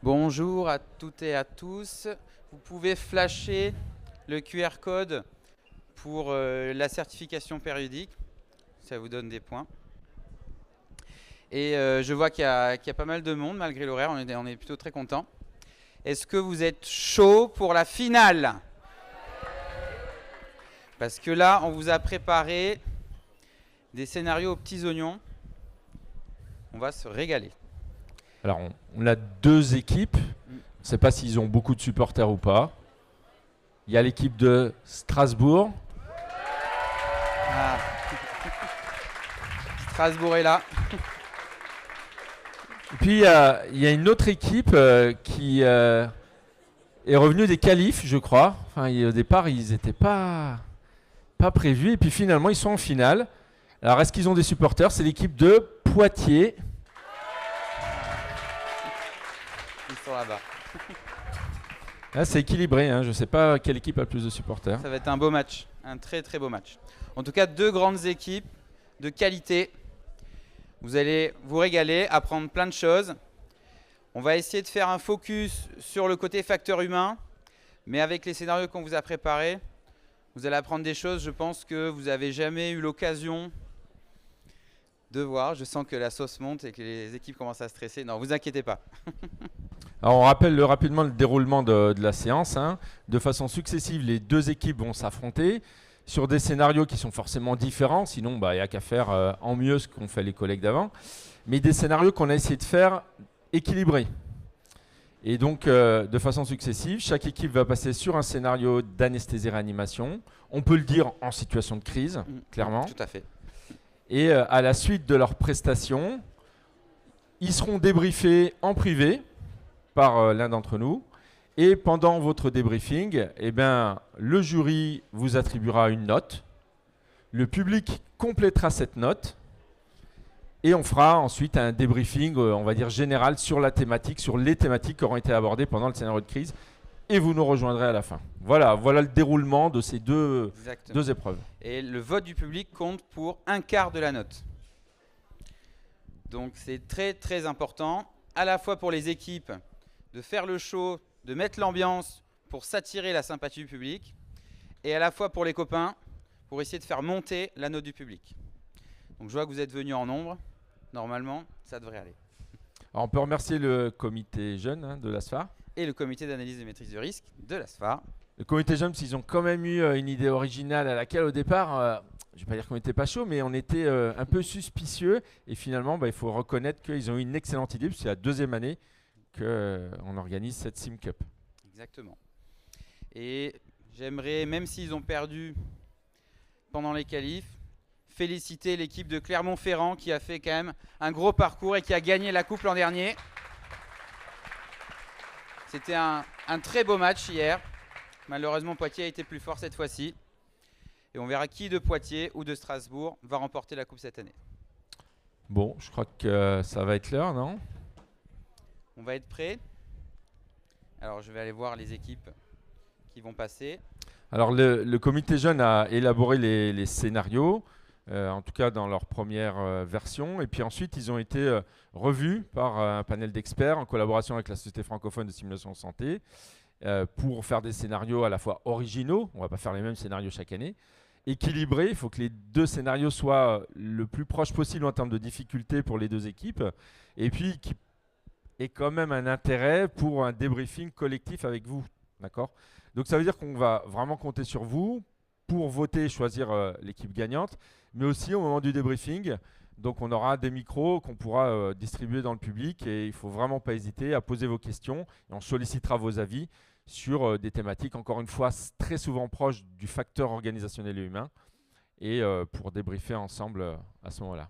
Bonjour à toutes et à tous. Vous pouvez flasher le QR code pour la certification périodique. Ça vous donne des points. Et je vois qu'il y a pas mal de monde malgré l'horaire. On est plutôt très content. Est-ce que vous êtes chaud pour la finale? Parce que là, on vous a préparé des scénarios aux petits oignons. On va se régaler. Alors, on a deux équipes. On ne sait pas s'ils ont beaucoup de supporters ou pas. Il y a l'équipe de Strasbourg. Ah. Strasbourg est là. Et puis, il y a une autre équipe qui est revenue des qualifs, je crois. Enfin, au départ, ils n'étaient pas prévus. Et puis, finalement, ils sont en finale. Alors, est-ce qu'ils ont des supporters? C'est l'équipe de Poitiers. Ils sont là-bas. Là, c'est équilibré. Hein. Je ne sais pas quelle équipe a le plus de supporters. Ça va être un beau match. Un très très beau match. En tout cas, deux grandes équipes de qualité. Vous allez vous régaler, apprendre plein de choses. On va essayer de faire un focus sur le côté facteur humain. Mais avec les scénarios qu'on vous a préparés, vous allez apprendre des choses, je pense, que vous n'avez jamais eu l'occasion de voir. Je sens que la sauce monte et que les équipes commencent à stresser. Non, vous inquiétez pas. Alors on rappelle rapidement le déroulement de la séance. Hein. De façon successive, les deux équipes vont s'affronter sur des scénarios qui sont forcément différents. Sinon, il n'y a qu'à faire en mieux ce qu'ont fait les collègues d'avant. Mais des scénarios qu'on a essayé de faire équilibrés. Et donc, de façon successive, chaque équipe va passer sur un scénario d'anesthésie-réanimation. On peut le dire en situation de crise, clairement. Tout à fait. Et à la suite de leur prestation, ils seront débriefés en privé par l'un d'entre nous. Et pendant votre débriefing, le jury vous attribuera une note. Le public complétera cette note. Et on fera ensuite un débriefing, on va dire général, sur la thématique, sur les thématiques qui auront été abordées pendant le scénario de crise. Et vous nous rejoindrez à la fin. Voilà le déroulement de ces deux épreuves. Et le vote du public compte pour un quart de la note. Donc c'est très très important, à la fois pour les équipes, de faire le show, de mettre l'ambiance pour s'attirer la sympathie du public, et à la fois pour les copains, pour essayer de faire monter la note du public. Donc je vois que vous êtes venus en nombre, normalement ça devrait aller. Alors on peut remercier le comité jeune de l'ASFAR. Et le comité d'analyse et maîtrise de risque de l'ASFAR. Le comité jeune, parce qu'ils ont quand même eu une idée originale à laquelle au départ, je ne vais pas dire qu'on n'était pas chaud, mais on était un peu suspicieux. Et finalement, il faut reconnaître qu'ils ont eu une excellente idée, parce que c'est la deuxième année qu'on organise cette Sim Cup. Exactement. Et j'aimerais, même s'ils ont perdu pendant les qualifs, féliciter l'équipe de Clermont-Ferrand qui a fait quand même un gros parcours et qui a gagné la coupe l'an dernier. C'était un très beau match hier. Malheureusement, Poitiers a été plus fort cette fois-ci. Et on verra qui de Poitiers ou de Strasbourg va remporter la coupe cette année. Bon, je crois que ça va être l'heure, non? On va être prêts. Alors, je vais aller voir les équipes qui vont passer. Alors, le comité jeune a élaboré les scénarios, en tout cas dans leur première version. Et puis ensuite, ils ont été revus par un panel d'experts en collaboration avec la Société francophone de simulation de santé pour faire des scénarios à la fois originaux, on ne va pas faire les mêmes scénarios chaque année, équilibrés. Il faut que les deux scénarios soient le plus proches possible en termes de difficulté pour les deux équipes, et puis qui aient quand même un intérêt pour un débriefing collectif avec vous. D'accord ? Donc ça veut dire qu'on va vraiment compter sur vous pour voter et choisir l'équipe gagnante, mais aussi au moment du débriefing. Donc on aura des micros qu'on pourra distribuer dans le public, et il ne faut vraiment pas hésiter à poser vos questions, et on sollicitera vos avis sur des thématiques, encore une fois, très souvent proches du facteur organisationnel et humain, et pour débriefer ensemble à ce moment-là.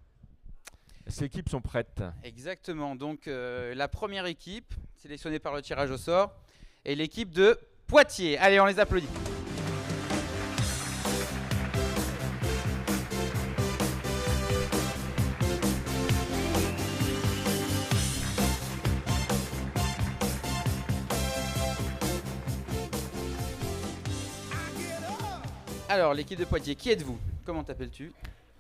Est-ce que les équipes sont prêtes? Exactement. Donc la première équipe, sélectionnée par le tirage au sort, est l'équipe de Poitiers. Allez, on les applaudit. Alors, l'équipe de Poitiers, qui êtes-vous? Comment t'appelles-tu?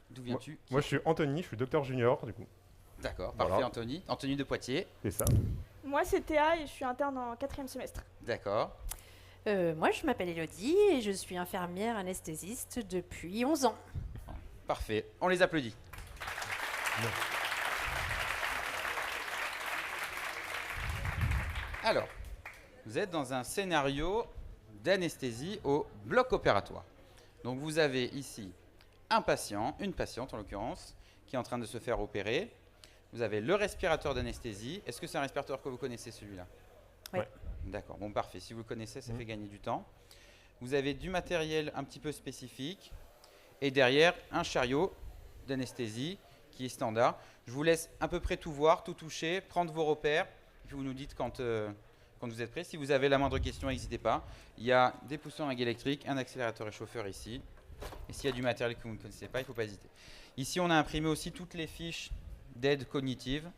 D'où viens-tu? Moi, je suis Anthony, je suis docteur junior, du coup. D'accord, parfait, Voilà. Anthony. Anthony de Poitiers. C'est ça. Moi, c'est Théa et je suis interne en 4e semestre. D'accord. Moi, je m'appelle Elodie et je suis infirmière anesthésiste depuis 11 ans. Parfait. On les applaudit. Alors, vous êtes dans un scénario d'anesthésie au bloc opératoire. Donc vous avez ici un patient, une patiente en l'occurrence, qui est en train de se faire opérer. Vous avez le respirateur d'anesthésie. Est-ce que c'est un respirateur que vous connaissez, celui-là? Oui. Ouais. D'accord, bon parfait. Si vous le connaissez, ça fait gagner du temps. Vous avez du matériel un petit peu spécifique. Et derrière, un chariot d'anesthésie qui est standard. Je vous laisse à peu près tout voir, tout toucher, prendre vos repères. Puis vous nous dites quand vous êtes prêts. Si vous avez la moindre question, n'hésitez pas. Il y a des pousseurs à aiguille électrique, un accélérateur et chauffeur ici. Et s'il y a du matériel que vous ne connaissez pas, il ne faut pas hésiter. Ici, on a imprimé aussi toutes les fiches d'aide cognitive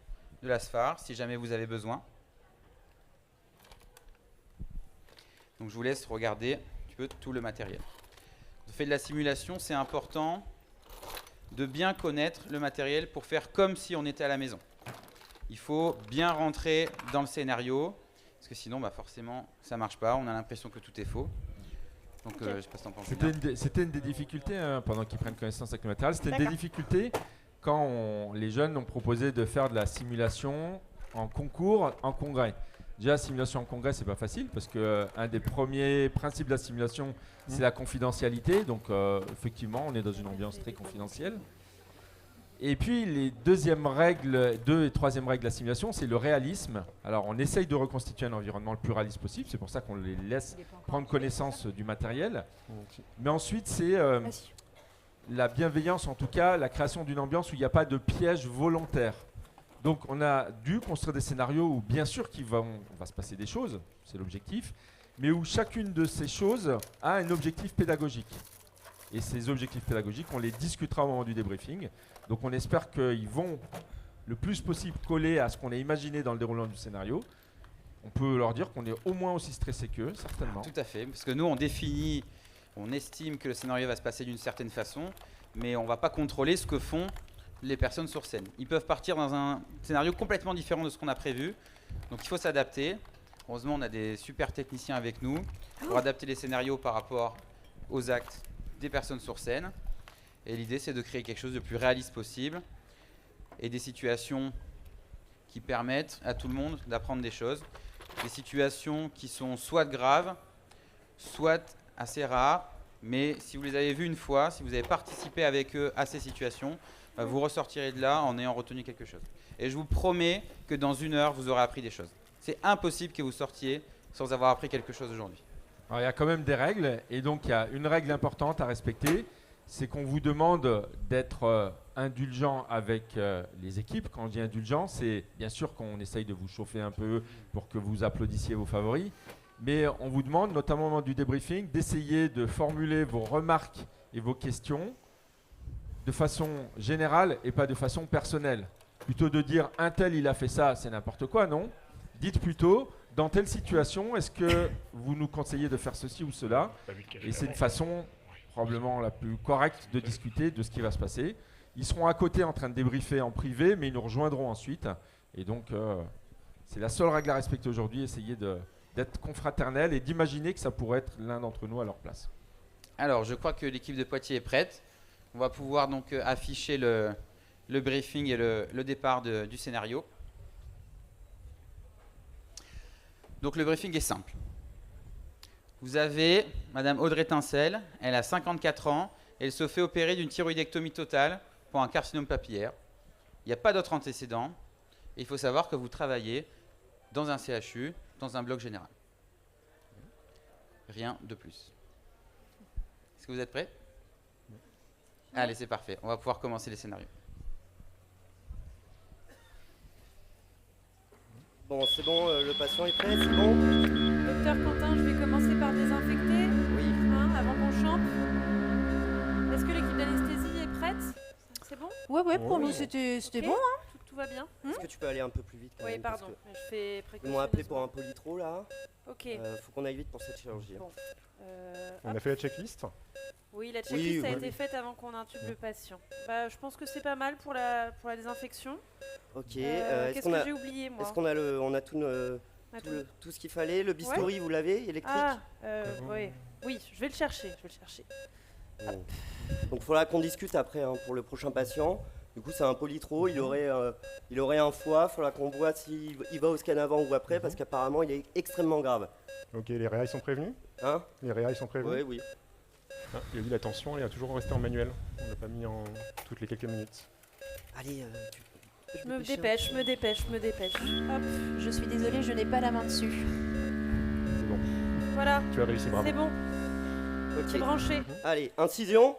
de la SFAR, si jamais vous avez besoin. Donc je vous laisse regarder un petit peu tout le matériel. Quand on fait de la simulation, c'est important de bien connaître le matériel pour faire comme si on était à la maison. Il faut bien rentrer dans le scénario, parce que sinon, forcément, ça ne marche pas. On a l'impression que tout est faux. Donc, je ne sais pas si t'en penses. C'était une des difficultés, pendant qu'ils prennent connaissance avec le matériel. C'était une des D'accord. difficultés quand les jeunes ont proposé de faire de la simulation en concours, en congrès. Déjà, simulation en congrès, c'est pas facile parce que un des premiers principes de la simulation, c'est la confidentialité. Donc, effectivement, on est dans une ambiance très confidentielle. Et puis, les deuxième et troisième règles de la simulation, c'est le réalisme. Alors, on essaye de reconstituer un environnement le plus réaliste possible. C'est pour ça qu'on les laisse prendre connaissance du matériel. Mais ensuite, c'est la bienveillance, en tout cas, la création d'une ambiance où il n'y a pas de piège volontaire. Donc, on a dû construire des scénarios où, bien sûr, va se passer des choses, c'est l'objectif, mais où chacune de ces choses a un objectif pédagogique. Et ces objectifs pédagogiques, on les discutera au moment du débriefing. Donc, on espère qu'ils vont le plus possible coller à ce qu'on a imaginé dans le déroulement du scénario. On peut leur dire qu'on est au moins aussi stressé qu'eux, certainement. Tout à fait, parce que nous, on estime que le scénario va se passer d'une certaine façon, mais on ne va pas contrôler ce que font les personnes sur scène. Ils peuvent partir dans un scénario complètement différent de ce qu'on a prévu, donc il faut s'adapter. Heureusement, on a des super techniciens avec nous pour adapter les scénarios par rapport aux actes des personnes sur scène. Et l'idée, c'est de créer quelque chose de plus réaliste possible et des situations qui permettent à tout le monde d'apprendre des choses. Des situations qui sont soit graves, soit assez rares, mais si vous les avez vues une fois, si vous avez participé avec eux à ces situations, vous ressortirez de là en ayant retenu quelque chose. Et je vous promets que dans 1 heure, vous aurez appris des choses. C'est impossible que vous sortiez sans avoir appris quelque chose aujourd'hui. Alors, il y a quand même des règles, et donc il y a une règle importante à respecter, c'est qu'on vous demande d'être indulgent avec les équipes. Quand on dit indulgent, c'est bien sûr qu'on essaye de vous chauffer un peu pour que vous applaudissiez vos favoris, mais on vous demande, notamment au moment du débriefing, d'essayer de formuler vos remarques et vos questions de façon générale et pas de façon personnelle. Plutôt de dire un tel il a fait ça, c'est n'importe quoi, non. Dites plutôt, dans telle situation, est-ce que vous nous conseillez de faire ceci ou cela? Et c'est une façon probablement la plus correcte de discuter de ce qui va se passer. Ils seront à côté en train de débriefer en privé, mais ils nous rejoindront ensuite. Et donc, c'est la seule règle à respecter aujourd'hui, essayer d'être confraternel et d'imaginer que ça pourrait être l'un d'entre nous à leur place. Alors, je crois que l'équipe de Poitiers est prête. On va pouvoir donc afficher le briefing et le départ du scénario. Donc le briefing est simple. Vous avez Madame Audrey Tincel, elle a 54 ans, elle se fait opérer d'une thyroïdectomie totale pour un carcinome papillaire. Il n'y a pas d'autre antécédent. Et il faut savoir que vous travaillez dans un CHU, dans un bloc général. Rien de plus. Est-ce que vous êtes prêts? Allez, c'est parfait. On va pouvoir commencer les scénarios. Bon, c'est bon, le patient est prêt, c'est bon? Docteur Quentin, je vais commencer par désinfecter, avant qu'on chante. Est-ce que l'équipe d'anesthésie est prête? C'est bon? Ouais, pour nous c'était Ok. bon. Tout va bien? Est-ce que tu peux aller un peu plus vite quand Oui, même, parce pardon. que Je fais Ils précaution. m'ont appelé pour un polytro là. Ok. Faut qu'on aille vite pour cette chirurgie. Bon. On a fait la checklist? Oui, la checklist Oui, a oui. été faite avant qu'on intube le patient. Bah, je pense que c'est pas mal pour la désinfection. Ok. Qu'est-ce Est-ce qu'on que a, j'ai oublié, moi est-ce qu'on a on a On a tout. tout ce qu'il fallait? Le bistouri, vous l'avez, électrique? Ah, oui. Oui, je vais le chercher. Bon. Donc il faudra qu'on discute après hein, pour le prochain patient. Du coup, c'est un polytro, il aurait un foie, il faudra qu'on voit s'il va au scan avant ou après, parce qu'apparemment, il est extrêmement grave. Ok, les réa ils sont prévenus? Hein? Les réa ils sont prévenus? Oui. Ah, il a dit la tension, elle a toujours resté en manuel. On l'a pas mis en toutes les quelques minutes. Allez, Je me dépêche. Hop, Je suis désolée, je n'ai pas la main dessus. C'est bon, voilà, tu as réussi, bravo. c'est bon, c'est Ok. branché. Allez, incision.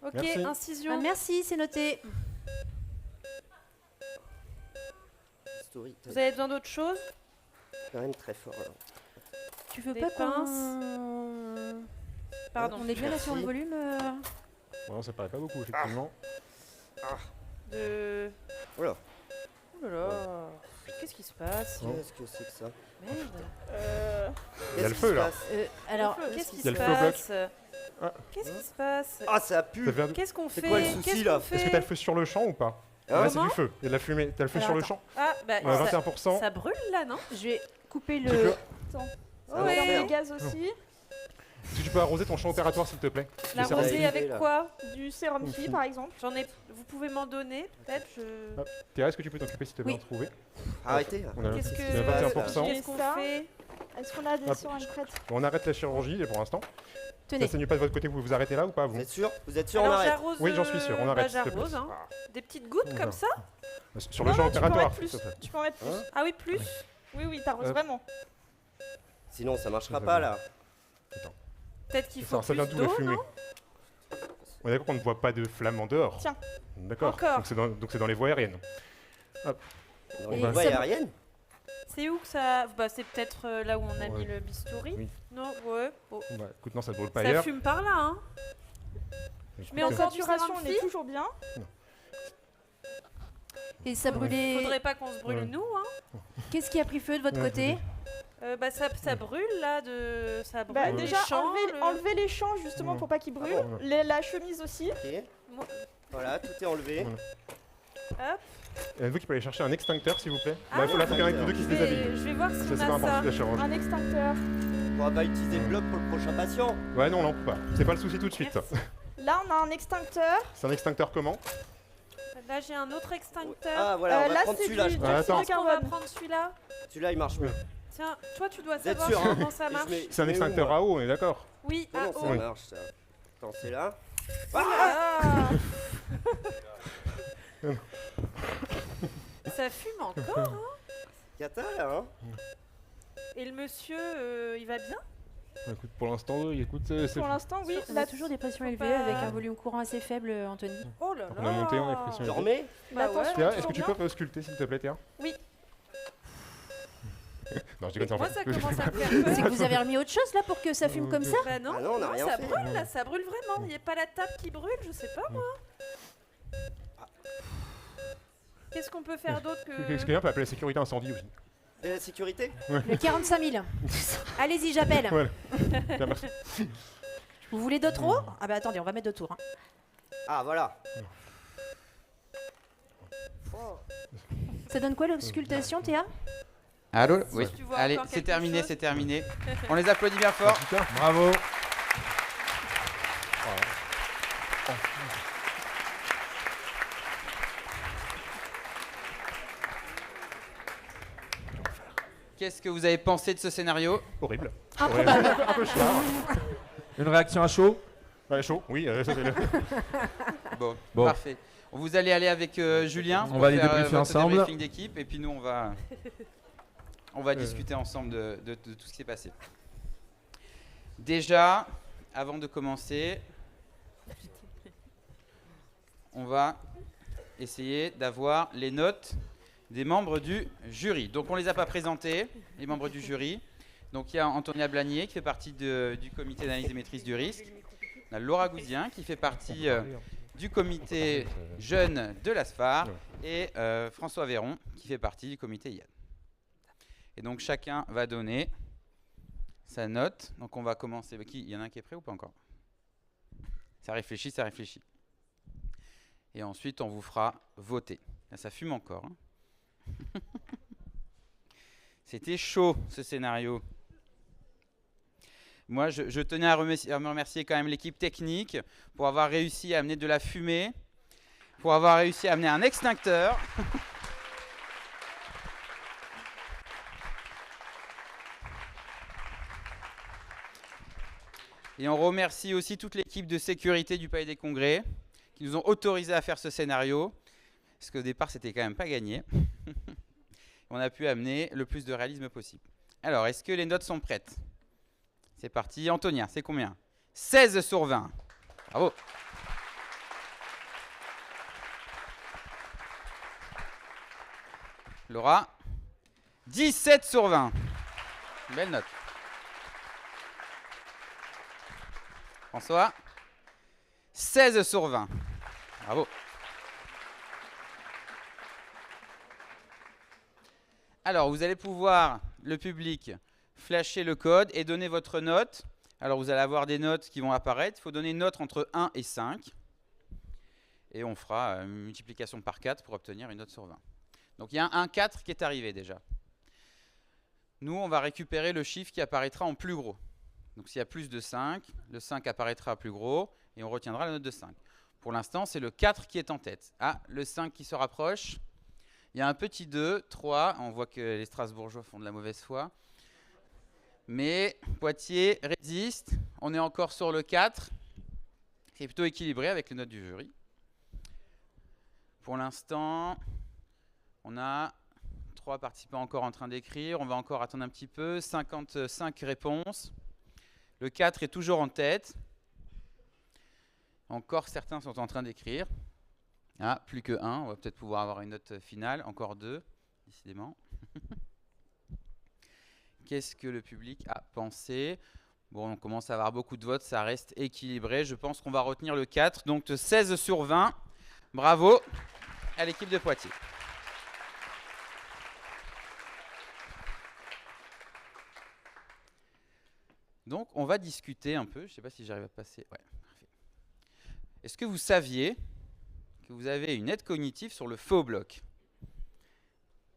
Ok, Merci. incision. Ah, merci, c'est noté. Bistouri, Vous avez besoin d'autre chose? c'est quand même très fort. Là. Tu veux Des pas pinces. qu'on... Pardon. On est bien là sur le Merci. volume Ouais, ça paraît pas beaucoup, effectivement. De... Voilà. Oh là là. Qu'est-ce qui se passe? Oh. Qu'est-ce que c'est que ça? Merde. Il y a le Qu'est-ce feu, qui se là. passe Alors, Qu'est-ce qui Il y se a le feu au bloc. passe? Ah. Qu'est-ce qui se passe? Ah, ça pue. Ça fait- Qu'est-ce qu'on C'est fait? quoi le souci, Qu'est-ce là qu'on fait Est-ce que t'as le feu sur le champ ou pas? Hein Ouais, c'est Comment du feu. Il y a de la fumée. T'as le feu Alors, sur le attends. champ? Ah, bah, On a ça, 21%. ça brûle là, non? je vais couper Tu le... peux- Ça On va va faire. les gaz aussi. Est-ce que tu peux arroser ton champ opératoire, s'il te plaît? La Ça va rosée arriver, avec là. quoi? Du sérum Phi par exemple. J'en ai. Vous pouvez m'en donner, peut-être. Théa, est-ce que tu peux t'occuper, s'il te plaît, Oui. d'en trouver? Arrêtez. On a, Qu'est-ce il y que- a 21%. Et Qu'est-ce qu'on ça fait? Est-ce qu'on a des Hop. seringues prêtes? Bon, on arrête la chirurgie pour l'instant. Tenez. Ça saigne pas de votre côté, vous vous arrêtez là ou pas, vous? Vous êtes sûr? Vous êtes sûr? On Alors arrête. j'arrose. Oui, j'en suis sûr, on arrête, s'il te plaît. J'arrose, hein. Des petites gouttes Voilà. comme ça. Sur le Non, champ non, tu peux en opératoire, mettre plus. s'il te plaît. Tu peux en mettre plus. Hein Ah oui, plus. Oui, t'arroses Hop. vraiment. Sinon, ça marchera Ça pas va. là. Peut-être qu'il faut Ça vient plus d'où la d'eau, fumée? non? On est d'accord qu'on ne voit pas de flamme en dehors. Tiens. D'accord. Encore. Donc c'est dans les voies aériennes. Dans Et les ça voies va- aériennes. C'est où que ça... Bah, c'est peut-être là où on a Ouais. mis le bistouri. Oui. Non, ouais. Oh. Bah, écoute, non, ça ne brûle pas Ça ailleurs. fume par là, hein. Écoute, mets La encore du saturation, sérum on est Phi. toujours bien. Et ça brûlait... Faudrait pas qu'on se brûle Ouais. nous, hein. Qu'est-ce qui a pris feu de votre Ouais, côté? Bah, ça brûle là, ça brûle. Bah, les déjà, champs, enlever les champs justement Ouais. pour pas qu'ils brûlent. bon La chemise aussi. Ok. Moi- Voilà, tout est enlevé. Voilà. Hop. Vous qui pouvez aller chercher un extincteur, s'il vous plaît. Ah, Là, il faut qu'il y en ait un de deux qui se déshabille. Je vais voir si Ça, on c'est pas a important, ça. la chirurgie. Un extincteur. On pourra pas utiliser le bloc pour le prochain patient. Ouais, non, on peut pas. C'est pas le souci tout de suite. Merci. Là, on a un extincteur. C'est un extincteur comment? Là, j'ai un autre extincteur. Ah voilà, on va là, prendre c'est celui-là. du je Ah, pense. dioxyde attends. de Est-ce qu'on va carbone. prendre celui-là? Celui-là, il marche mieux. Tiens, toi, tu dois Vous êtes savoir sûr, hein comment ça Et je marche. mets- C'est un je mets où, extincteur moi à eau, on est d'accord? Oui, Non, ah, non, ça oh. marche ça. Attends, c'est là. Ah. Ça fume encore, hein. Cata là, hein. Et le monsieur, il va bien? Écoute, pour l'instant, écoute, c'est. Pour l'instant, oui. On Là, a toujours des pressions faut élevées pas- avec un volume courant assez faible, Anthony. Oh là là. On a monté, on a pression. Dormez. Bah attention, ouais. Théa, est-ce toujours que tu bien. peux ausculter, s'il te plaît, Théa? Oui. Non, je déconne, c'est en Moi, fait. ça commence à me faire C'est peur. que vous avez remis autre chose là pour que ça fume comme ça? Bah non, Ah non, on n'a non, rien ça fait. brûle là, ça brûle vraiment. Il n'y a pas la table qui brûle, je sais pas moi. Qu'est-ce qu'on peut faire d'autre que... Est-ce que quelqu'un peut appeler la sécurité incendie aussi? Et la sécurité. Le 45 000. Allez-y, j'appelle. Voilà. Bien, merci. Vous voulez d'autres eaux? Ah bah attendez, on va mettre deux tours. Hein. Ah voilà. Ça donne quoi l'auscultation, Théa? Allô? Si Oui. tu vois Allez, encore c'est quelque terminé, chose. c'est terminé. On les applaudit bien fort. Super. Bravo. Qu'est-ce que vous avez pensé de ce scénario? Horrible. Improbable. Un peu chiard. Une réaction à chaud? Ouais, chaud, oui, ça c'est le. Bon, Bon. parfait. Vous allez aller avec Julien. On pour va aller faire, débriefer votre ensemble. débriefing d'équipe et puis nous on va discuter ensemble de tout ce qui s'est passé. Déjà, avant de commencer, on va essayer d'avoir les notes des membres du jury. Donc on les a pas présentés, les membres du jury. Donc il y a Antonia Blagnier qui fait partie du comité d'analyse et maîtrise du risque. On a Laura Gouzien qui fait partie du comité jeune de l'ASFAR et François Véron qui fait partie du comité IAD. Et donc chacun va donner sa note. Donc on va commencer. Il y en a un qui est prêt ou pas encore? Ça réfléchit, ça réfléchit. Et ensuite, on vous fera voter. Là, ça fume encore. Hein. C'était chaud, ce scénario. Moi, je tenais à me remercier quand même l'équipe technique pour avoir réussi à amener de la fumée, pour avoir réussi à amener un extincteur. Et on remercie aussi toute l'équipe de sécurité du Palais des Congrès qui nous ont autorisé à faire ce scénario, parce qu'au départ, c'était quand même pas gagné. On a pu amener le plus de réalisme possible. Alors, est-ce que les notes sont prêtes? C'est parti. Antonia, c'est combien? 16 sur 20. Bravo. Laura, 17 sur 20. Belle note. François, 16 sur 20. Bravo. Alors, vous allez pouvoir, le public, flasher le code et donner votre note. Alors, vous allez avoir des notes qui vont apparaître. Il faut donner une note entre 1 et 5. Et on fera une multiplication par 4 pour obtenir une note sur 20. Donc, il y a un 4 qui est arrivé déjà. Nous, on va récupérer le chiffre qui apparaîtra en plus gros. Donc, s'il y a plus de 5, le 5 apparaîtra plus gros et on retiendra la note de 5. Pour l'instant, c'est le 4 qui est en tête. Ah, le 5 qui se rapproche. Il y a un petit 2, 3. On voit que les Strasbourgeois font de la mauvaise foi. Mais Poitiers résiste. On est encore sur le 4. C'est plutôt équilibré avec les notes du jury. Pour l'instant, on a 3 participants encore en train d'écrire. On va encore attendre un petit peu. 55 réponses. Le 4 est toujours en tête. Encore certains sont en train d'écrire. Ah, plus que 1. On va peut-être pouvoir avoir une note finale. Encore 2, décidément. Qu'est-ce que le public a pensé? Bon, on commence à avoir beaucoup de votes. Ça reste équilibré. Je pense qu'on va retenir le 4. Donc 16 sur 20. Bravo à l'équipe de Poitiers. Donc, on va discuter un peu. Je ne sais pas si j'arrive à passer. Ouais, parfait. Est-ce que vous saviez que vous avez une aide cognitive sur le faux bloc?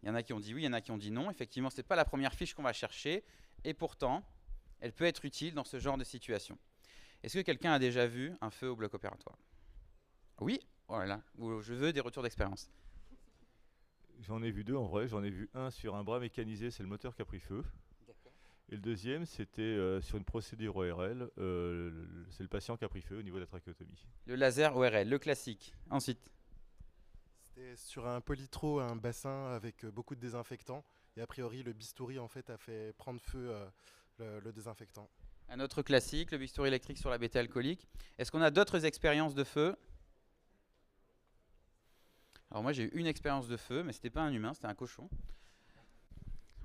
Il y en a qui ont dit oui, il y en a qui ont dit non. Effectivement, ce n'est pas la première fiche qu'on va chercher. Et pourtant, elle peut être utile dans ce genre de situation. Est-ce que quelqu'un a déjà vu un feu au bloc opératoire? Oui? Voilà. Je veux des retours d'expérience. J'en ai vu 2 en vrai. J'en ai vu un sur un bras mécanisé, c'est le moteur qui a pris feu. Et le deuxième, c'était sur une procédure ORL, c'est le patient qui a pris feu au niveau de la trachéotomie. Le laser ORL, le classique. Ensuite. C'était sur un polytro, un bassin avec beaucoup de désinfectants. Et a priori, le bistouri en fait a fait prendre feu le désinfectant. Un autre classique, le bistouri électrique sur la bêta-alcoolique. Est-ce qu'on a d'autres expériences de feu? Alors moi, j'ai eu une expérience de feu, mais ce n'était pas un humain, c'était un cochon.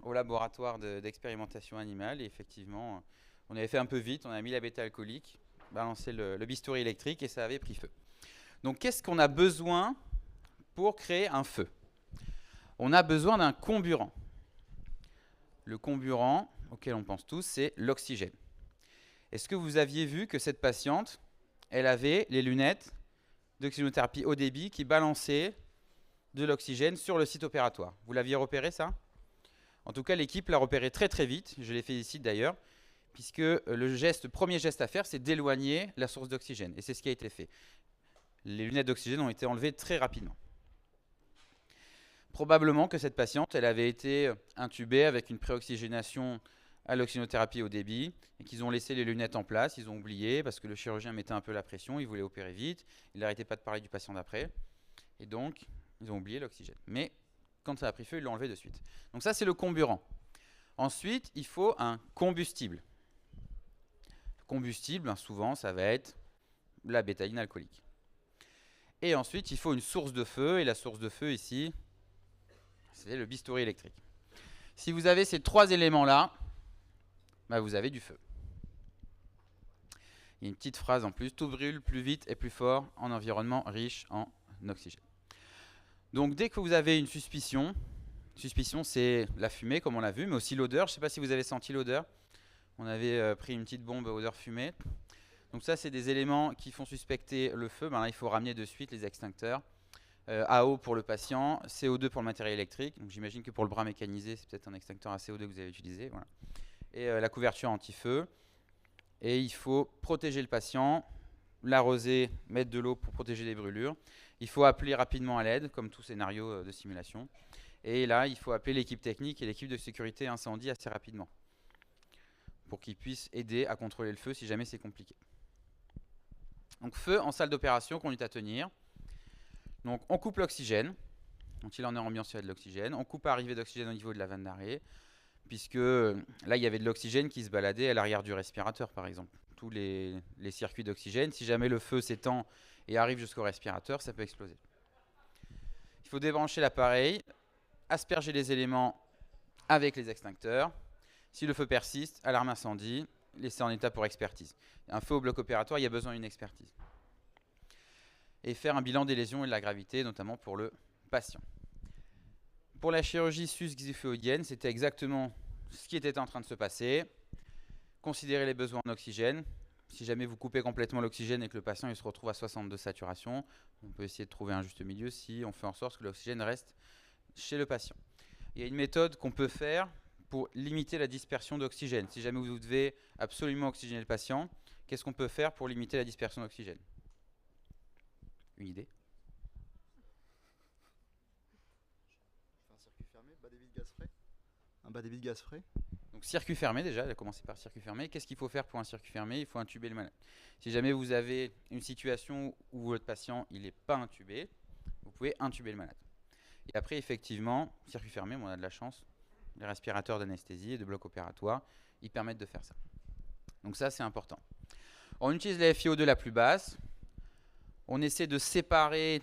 Au laboratoire d'expérimentation animale. Et effectivement, on avait fait un peu vite, on a mis la bêta-alcoolique, balancé le bistouri électrique et ça avait pris feu. Donc, qu'est-ce qu'on a besoin pour créer un feu? On a besoin d'un comburant. Le comburant auquel on pense tous, c'est l'oxygène. Est-ce que vous aviez vu que cette patiente, elle avait les lunettes d'oxygénothérapie haut débit qui balançaient de l'oxygène sur le site opératoire? Vous l'aviez repéré, ça? En tout cas, l'équipe l'a repéré très très vite, je les félicite d'ailleurs, puisque le premier geste à faire, c'est d'éloigner la source d'oxygène. Et c'est ce qui a été fait. Les lunettes d'oxygène ont été enlevées très rapidement. Probablement que cette patiente, elle avait été intubée avec une préoxygénation à l'oxygénothérapie au débit, et qu'ils ont laissé les lunettes en place, ils ont oublié, parce que le chirurgien mettait un peu la pression, il voulait opérer vite, il n'arrêtait pas de parler du patient d'après, et donc ils ont oublié l'oxygène. Mais quand ça a pris feu, ils l'ont enlevé de suite. Donc ça, c'est le comburant. Ensuite, il faut un combustible. Le combustible, souvent, ça va être la bétaïne alcoolique. Et ensuite, il faut une source de feu. Et la source de feu, ici, c'est le bistouri électrique. Si vous avez ces 3 éléments-là, bah, vous avez du feu. Il y a une petite phrase en plus. Tout brûle plus vite et plus fort en environnement riche en oxygène. Donc dès que vous avez une suspicion, c'est la fumée comme on l'a vu, mais aussi l'odeur. Je ne sais pas si vous avez senti l'odeur. On avait pris une petite bombe odeur fumée. Donc ça, c'est des éléments qui font suspecter le feu. Ben là, il faut ramener de suite les extincteurs. AO pour le patient, CO2 pour le matériel électrique. Donc j'imagine que pour le bras mécanisé, c'est peut-être un extincteur à CO2 que vous avez utilisé. Voilà. Et la couverture anti-feu. Et il faut protéger le patient, l'arroser, mettre de l'eau pour protéger les brûlures. Il faut appeler rapidement à l'aide, comme tout scénario de simulation. Et là, il faut appeler l'équipe technique et l'équipe de sécurité incendie assez rapidement, pour qu'ils puissent aider à contrôler le feu si jamais c'est compliqué. Donc feu en salle d'opération, conduite à tenir. Donc on coupe l'oxygène. Quand il en est ambiance, il y a de l'oxygène. On coupe arrivée d'oxygène au niveau de la vanne d'arrêt, puisque là, il y avait de l'oxygène qui se baladait à l'arrière du respirateur, par exemple. Tous les circuits d'oxygène, si jamais le feu s'étend et arrive jusqu'au respirateur, ça peut exploser. Il faut débrancher l'appareil, asperger les éléments avec les extincteurs. Si le feu persiste, alarme incendie, laisser en état pour expertise. Un feu au bloc opératoire, il y a besoin d'une expertise. Et faire un bilan des lésions et de la gravité, notamment pour le patient. Pour la chirurgie sus-xiphoïdienne, c'était exactement ce qui était en train de se passer. Considérer les besoins en oxygène. Si jamais vous coupez complètement l'oxygène et que le patient il se retrouve à 62 saturation, on peut essayer de trouver un juste milieu si on fait en sorte que l'oxygène reste chez le patient. Il y a une méthode qu'on peut faire pour limiter la dispersion d'oxygène. Si jamais vous devez absolument oxygéner le patient, qu'est-ce qu'on peut faire pour limiter la dispersion d'oxygène? Une idée? Un circuit fermé, bas débit de gaz frais. Un bas débit de gaz frais. Donc circuit fermé déjà, elle a commencé par circuit fermé. Qu'est-ce qu'il faut faire pour un circuit fermé? Il faut intuber le malade. Si jamais vous avez une situation où votre patient il n'est pas intubé, vous pouvez intuber le malade. Et après effectivement, circuit fermé, on a de la chance, les respirateurs d'anesthésie et de bloc opératoire, ils permettent de faire ça. Donc ça c'est important. On utilise la FiO2 la plus basse. On essaie de séparer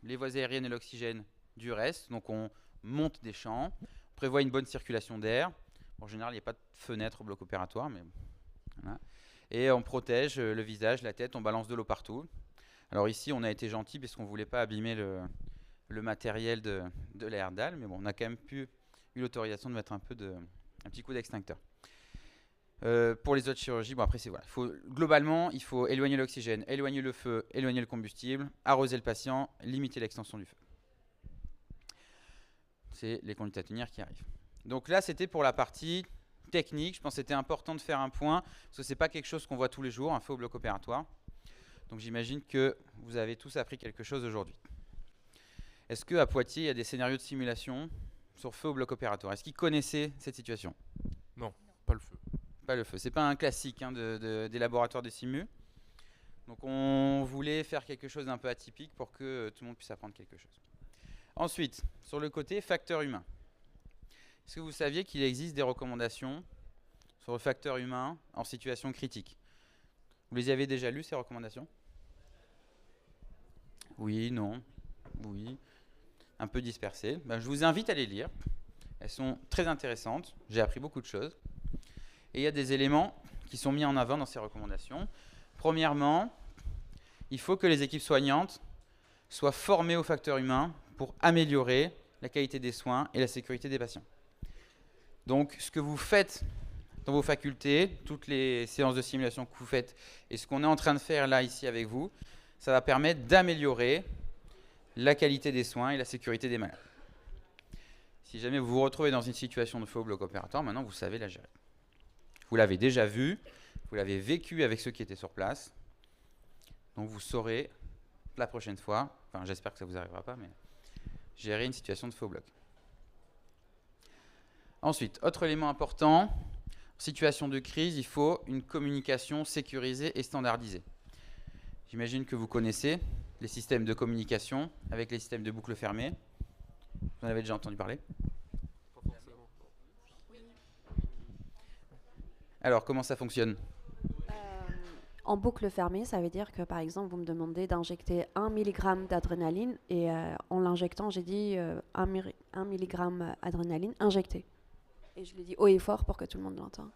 les voies aériennes et l'oxygène du reste. Donc on monte des champs, on prévoit une bonne circulation d'air. En général, il n'y a pas de fenêtre au bloc opératoire, mais voilà. Et on protège le visage, la tête, on balance de l'eau partout. Alors ici, on a été gentil parce qu'on ne voulait pas abîmer le matériel de la RDAL, mais bon, on a quand même eu l'autorisation de mettre un petit coup d'extincteur. Pour les autres chirurgies, bon après c'est voilà. Globalement, il faut éloigner l'oxygène, éloigner le feu, éloigner le combustible, arroser le patient, limiter l'extension du feu. C'est les conduites à tenir qui arrivent. Donc là, c'était pour la partie technique. Je pense que c'était important de faire un point, parce que ce n'est pas quelque chose qu'on voit tous les jours, un feu au bloc opératoire. Donc j'imagine que vous avez tous appris quelque chose aujourd'hui. Est-ce qu'à Poitiers, il y a des scénarios de simulation sur feu au bloc opératoire? Est-ce qu'ils connaissaient cette situation? Non, pas le feu. Pas le feu. C'est pas un classique hein, des laboratoires de simu. Donc on voulait faire quelque chose d'un peu atypique pour que tout le monde puisse apprendre quelque chose. Ensuite, sur le côté facteur humain. Est-ce que vous saviez qu'il existe des recommandations sur le facteur humain en situation critique? Vous les avez déjà lues, ces recommandations? Oui, non, oui. Un peu dispersées. Ben, je vous invite à les lire. Elles sont très intéressantes. J'ai appris beaucoup de choses. Et il y a des éléments qui sont mis en avant dans ces recommandations. Premièrement, il faut que les équipes soignantes soient formées au facteur humain pour améliorer la qualité des soins et la sécurité des patients. Donc, ce que vous faites dans vos facultés, toutes les séances de simulation que vous faites, et ce qu'on est en train de faire là, ici, avec vous, ça va permettre d'améliorer la qualité des soins et la sécurité des malades. Si jamais vous vous retrouvez dans une situation de feu au bloc opératoire, maintenant, vous savez la gérer. Vous l'avez déjà vu, vous l'avez vécu avec ceux qui étaient sur place, donc vous saurez la prochaine fois, enfin j'espère que ça ne vous arrivera pas, mais gérer une situation de feu au bloc. Ensuite, autre élément important, en situation de crise, il faut une communication sécurisée et standardisée. J'imagine que vous connaissez les systèmes de communication avec les systèmes de boucle fermée. Vous en avez déjà entendu parler? Alors, comment ça fonctionne? En boucle fermée, ça veut dire que, par exemple, vous me demandez d'injecter 1 mg d'adrénaline et en l'injectant, j'ai dit 1 mg d'adrénaline injectée. Et je l'ai dit haut et fort pour que tout le monde l'entende.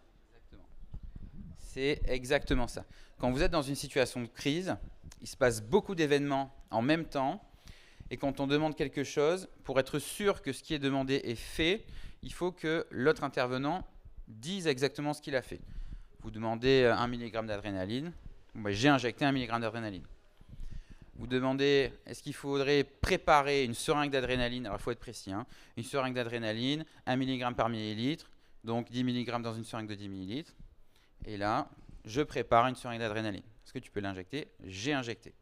C'est exactement ça. Quand vous êtes dans une situation de crise, il se passe beaucoup d'événements en même temps. Et quand on demande quelque chose, pour être sûr que ce qui est demandé est fait, il faut que l'autre intervenant dise exactement ce qu'il a fait. Vous demandez 1 mg d'adrénaline, Bon, bah, j'ai injecté 1 mg d'adrénaline. Vous demandez, est-ce qu'il faudrait préparer une seringue d'adrénaline? Alors, il faut être précis. Hein. Une seringue d'adrénaline, 1 mg par millilitre, donc 10 mg dans une seringue de 10 ml. Et là, je prépare une seringue d'adrénaline. Est-ce que tu peux l'injecter? J'ai injecté.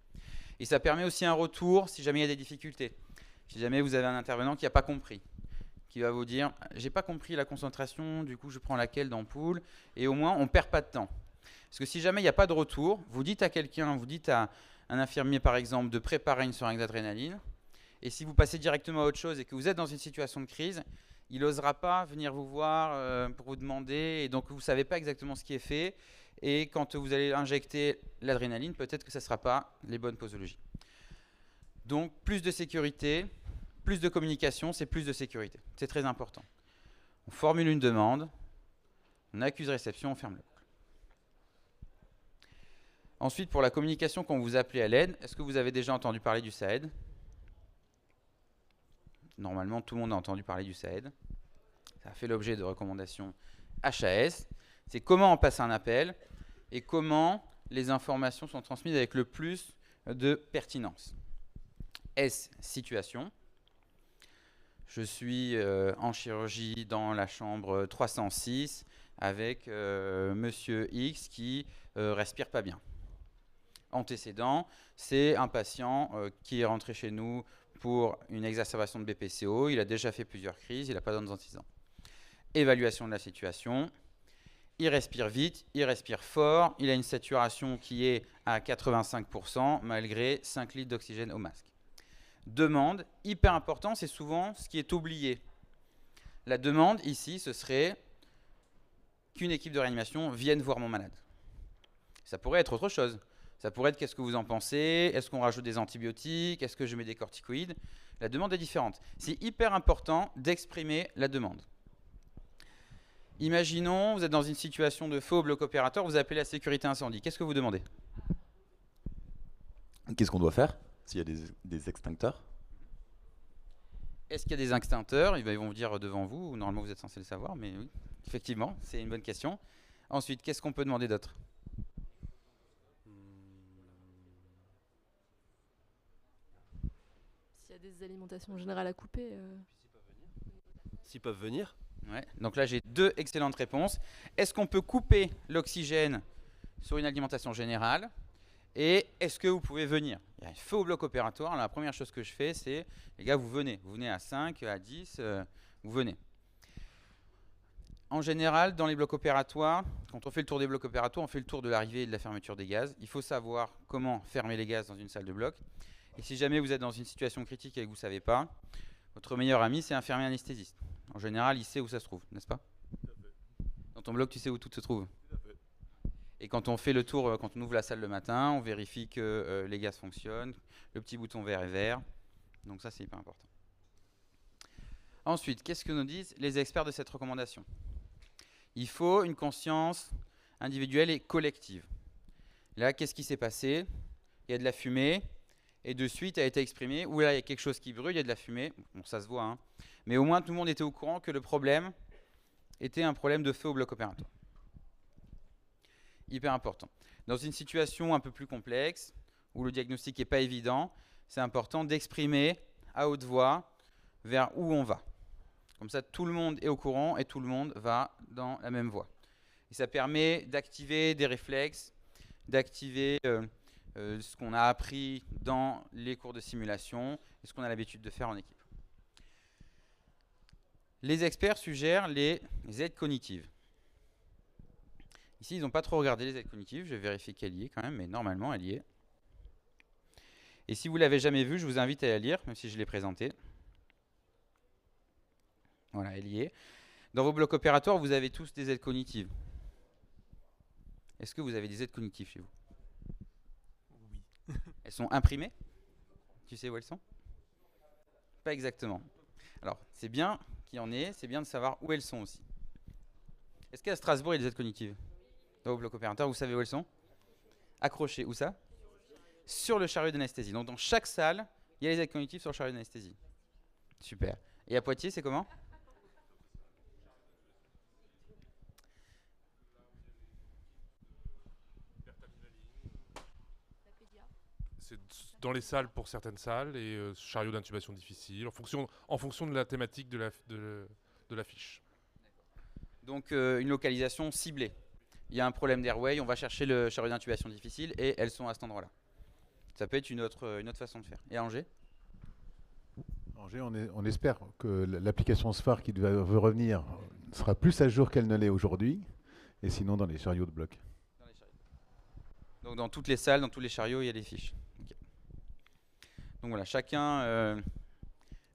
Et ça permet aussi un retour si jamais il y a des difficultés. Si jamais vous avez un intervenant qui n'a pas compris, qui va vous dire « j'ai pas compris la concentration, du coup je prends laquelle d'ampoule ?» Et au moins, on ne perd pas de temps. Parce que si jamais il n'y a pas de retour, vous dites à quelqu'un, vous dites à un infirmier par exemple de préparer une seringue d'adrénaline, et si vous passez directement à autre chose et que vous êtes dans une situation de crise, il n'osera pas venir vous voir pour vous demander, et donc vous ne savez pas exactement ce qui est fait, et quand vous allez injecter l'adrénaline, peut-être que ça ne sera pas les bonnes posologies. Donc plus de sécurité, plus de communication, c'est plus de sécurité. C'est très important. On formule une demande, on accuse réception, on ferme le boucle. Ensuite, pour la communication quand vous appelez à l'aide, est-ce que vous avez déjà entendu parler du SAED? Normalement, tout le monde a entendu parler du SAED. Ça a fait l'objet de recommandations HAS. C'est comment on passe un appel et comment les informations sont transmises avec le plus de pertinence. S, situation. Je suis en chirurgie dans la chambre 306 avec monsieur X qui respire pas bien. Antécédent, c'est un patient qui est rentré chez nous pour une exacerbation de BPCO. Il a déjà fait plusieurs crises, il n'a pas d'antécédent. Évaluation de la situation. Il respire vite, il respire fort, il a une saturation qui est à 85% malgré 5 litres d'oxygène au masque. Demande, hyper important, c'est souvent ce qui est oublié. La demande ici, ce serait qu'une équipe de réanimation vienne voir mon malade. Ça pourrait être autre chose. Ça pourrait être qu'est-ce que vous en pensez? Est-ce qu'on rajoute des antibiotiques? Est-ce que je mets des corticoïdes? La demande est différente. C'est hyper important d'exprimer la demande. Imaginons, vous êtes dans une situation de feu au bloc opératoire, vous appelez la sécurité incendie. Qu'est-ce que vous demandez? Qu'est-ce qu'on doit faire s'il y a des extincteurs? Est-ce qu'il y a des extincteurs? Ils vont vous dire devant vous, normalement vous êtes censé le savoir, mais oui, effectivement, c'est une bonne question. Ensuite, qu'est-ce qu'on peut demander d'autre? S'il y a des alimentations générales à couper. S'ils peuvent venir. Ouais. Donc là, j'ai 2 excellentes réponses. Est-ce qu'on peut couper l'oxygène sur une alimentation générale? Et est-ce que vous pouvez venir? Il y a un feu au bloc opératoire. La première chose que je fais, c'est, les gars, vous venez. Vous venez à 5, à 10, vous venez. En général, dans les blocs opératoires, quand on fait le tour des blocs opératoires, on fait le tour de l'arrivée et de la fermeture des gaz. Il faut savoir comment fermer les gaz dans une salle de bloc. Et si jamais vous êtes dans une situation critique et que vous ne savez pas, votre meilleur ami, c'est un infirmier anesthésiste. En général, il sait où ça se trouve, n'est-ce pas? Dans ton bloc, tu sais où tout se trouve. Et quand on fait le tour, quand on ouvre la salle le matin, on vérifie que les gaz fonctionnent, le petit bouton vert est vert. Donc ça, c'est hyper important. Ensuite, qu'est-ce que nous disent les experts de cette recommandation? Il faut une conscience individuelle et collective. Là, qu'est-ce qui s'est passé? Il y a de la fumée, et de suite a été exprimé, ou là, il y a quelque chose qui brûle, il y a de la fumée. Bon, ça se voit, hein. Mais au moins, tout le monde était au courant que le problème était un problème de feu au bloc opératoire. Hyper important. Dans une situation un peu plus complexe, où le diagnostic n'est pas évident, c'est important d'exprimer à haute voix vers où on va. Comme ça, tout le monde est au courant et tout le monde va dans la même voie. Et ça permet d'activer des réflexes, d'activer ce qu'on a appris dans les cours de simulation et ce qu'on a l'habitude de faire en équipe. Les experts suggèrent les aides cognitives. Ici, ils n'ont pas trop regardé les aides cognitives. Je vais vérifier qu'elle y est quand même, mais normalement, elle y est. Et si vous ne l'avez jamais vue, je vous invite à la lire, même si je l'ai présentée. Voilà, elle y est. Dans vos blocs opératoires, vous avez tous des aides cognitives. Est-ce que vous avez des aides cognitives chez vous? Oui. Elles sont imprimées? Tu sais où elles sont? Pas exactement. Alors, c'est bien qu'il y en ait, c'est bien de savoir où elles sont aussi. Est-ce qu'à Strasbourg, il y a des aides cognitives? Dans vos blocs opératoires, vous savez où elles sont? Accrochées, où ça? Sur le chariot d'anesthésie. Donc, dans chaque salle, il y a les aides cognitives sur le chariot d'anesthésie. Super. Et à Poitiers, c'est comment? c'est dans les salles pour certaines salles et chariot d'intubation difficile, en fonction de la thématique de la fiche. Donc une localisation ciblée. Il y a un problème d'airway, on va chercher le chariot d'intubation difficile et elles sont à cet endroit-là. Ça peut être une autre façon de faire. Et à Angers ? Angers, on espère que l'application SFAR qui veut revenir sera plus à jour qu'elle ne l'est aujourd'hui, et sinon dans les chariots de bloc. Donc dans toutes les salles, dans tous les chariots, il y a des fiches. Okay. Donc voilà, chacun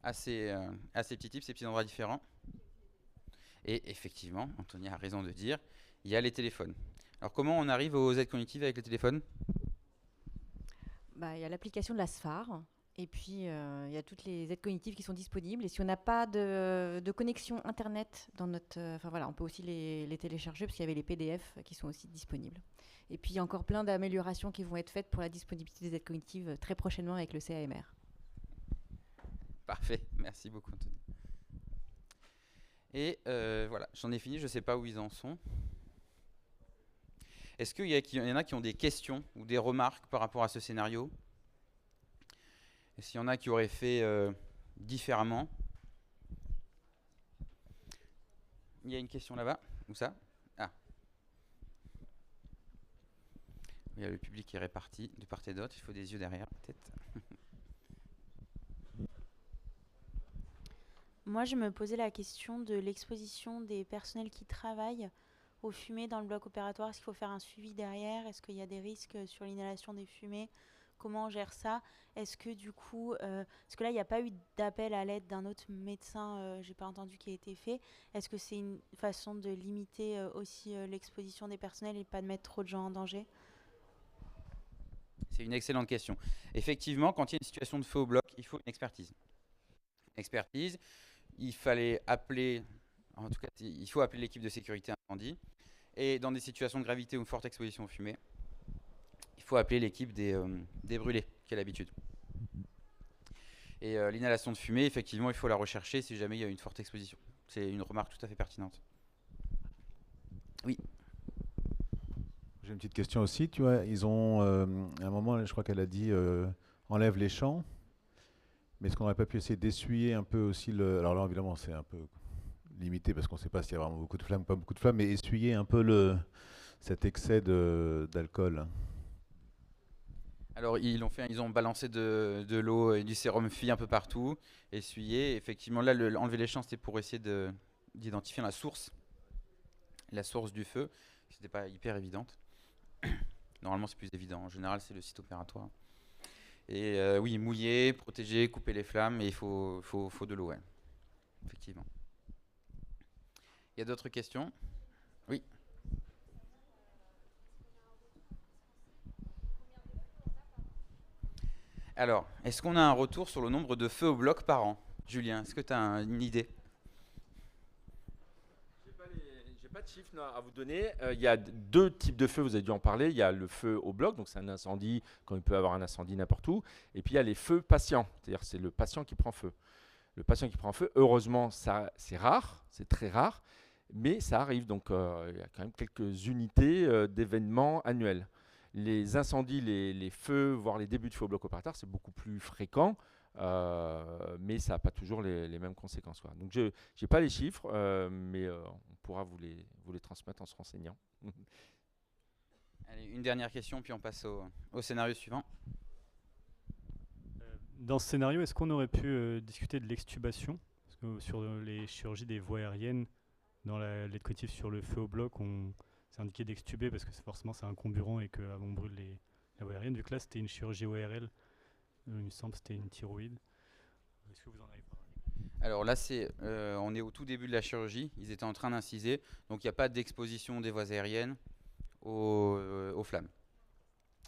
a ses petits tips, ses petits endroits différents. Et effectivement, Anthony a raison de dire, il y a les téléphones. Alors comment on arrive aux aides cognitives avec les téléphones ? Il y a l'application de la SFAR, et puis il y a toutes les aides cognitives qui sont disponibles. Et si on n'a pas de connexion Internet dans notre... on peut aussi les télécharger, parce qu'il y avait les PDF qui sont aussi disponibles. Et puis il y a encore plein d'améliorations qui vont être faites pour la disponibilité des aides cognitives très prochainement avec le CAMR. Parfait, merci beaucoup Anthony. Et voilà, j'en ai fini, je ne sais pas où ils en sont. Est-ce qu'il y en a qui ont des questions ou des remarques par rapport à ce scénario ? Est-ce qu'il y en a qui auraient fait différemment ? Il y a une question là-bas. Où ça ? Ah. Il y a le public qui est réparti de part et d'autre. Il faut des yeux derrière, peut-être. Moi, je me posais la question de l'exposition des personnels qui travaillent aux fumées dans le bloc opératoire. Est-ce qu'il faut faire un suivi derrière ? Est-ce qu'il y a des risques sur l'inhalation des fumées ? Comment on gère ça ? Est-ce que du coup, parce que là, il n'y a pas eu d'appel à l'aide d'un autre médecin, j'ai pas entendu qui a été fait. Est-ce que c'est une façon de limiter aussi l'exposition des personnels et pas de mettre trop de gens en danger ? C'est une excellente question. Effectivement, quand il y a une situation de feu au bloc, il faut une expertise. Expertise, il fallait appeler, en tout cas, il faut appeler l'équipe de sécurité incendie. Et dans des situations de gravité ou forte exposition aux fumées, il faut appeler l'équipe des brûlés, qui a l'habitude. Et l'inhalation de fumée, effectivement, il faut la rechercher si jamais il y a une forte exposition. C'est une remarque tout à fait pertinente. Oui. J'ai une petite question aussi. Tu vois, ils ont, à un moment, je crois qu'elle a dit enlève les champs. Mais est-ce qu'on n'aurait pas pu essayer d'essuyer un peu aussi le... Alors là, évidemment, c'est un peu limité parce qu'on ne sait pas s'il y a vraiment beaucoup de flammes ou pas beaucoup de flammes, mais essuyer un peu cet excès d'alcool. Alors ils ont balancé de l'eau et du sérum phi un peu partout, essuyé. Effectivement, là, enlever les champs, c'était pour essayer d'identifier la source du feu. C'était pas hyper évidente. Normalement, c'est plus évident. En général, c'est le site opératoire. Et oui, mouiller, protéger, couper les flammes, et il faut de l'eau, ouais. Effectivement. Il y a d'autres questions ? Oui. Alors, est-ce qu'on a un retour sur le nombre de feux au bloc par an ? Julien, est-ce que tu as une idée ? J'ai pas de chiffres à vous donner. Il y a deux types de feux, vous avez dû en parler. Il y a le feu au bloc, donc c'est un incendie, quand il peut y avoir un incendie n'importe où. Et puis il y a les feux patients, c'est-à-dire c'est le patient qui prend feu. Le patient qui prend feu, heureusement, ça, c'est rare, c'est très rare, mais ça arrive. Donc il y a quand même quelques unités d'événements annuels. Les incendies, les feux, voire les débuts de feux au bloc opératoire, c'est beaucoup plus fréquent, mais ça n'a pas toujours les mêmes conséquences, quoi. Donc je n'ai pas les chiffres, mais on pourra vous les transmettre en se renseignant. Allez, une dernière question, puis on passe au scénario suivant. Dans ce scénario, est-ce qu'on aurait pu discuter de l'extubation ? Parce que sur les chirurgies des voies aériennes, dans l'aide cognitive sur le feu au bloc, c'est indiqué d'extuber parce que forcément c'est un comburant et qu'on brûle la voie aérienne. Vu que là c'était une chirurgie ORL, il me semble que c'était une thyroïde. Est-ce que vous en avez parlé ? Alors là, on est au tout début de la chirurgie. Ils étaient en train d'inciser, donc il n'y a pas d'exposition des voies aériennes aux flammes.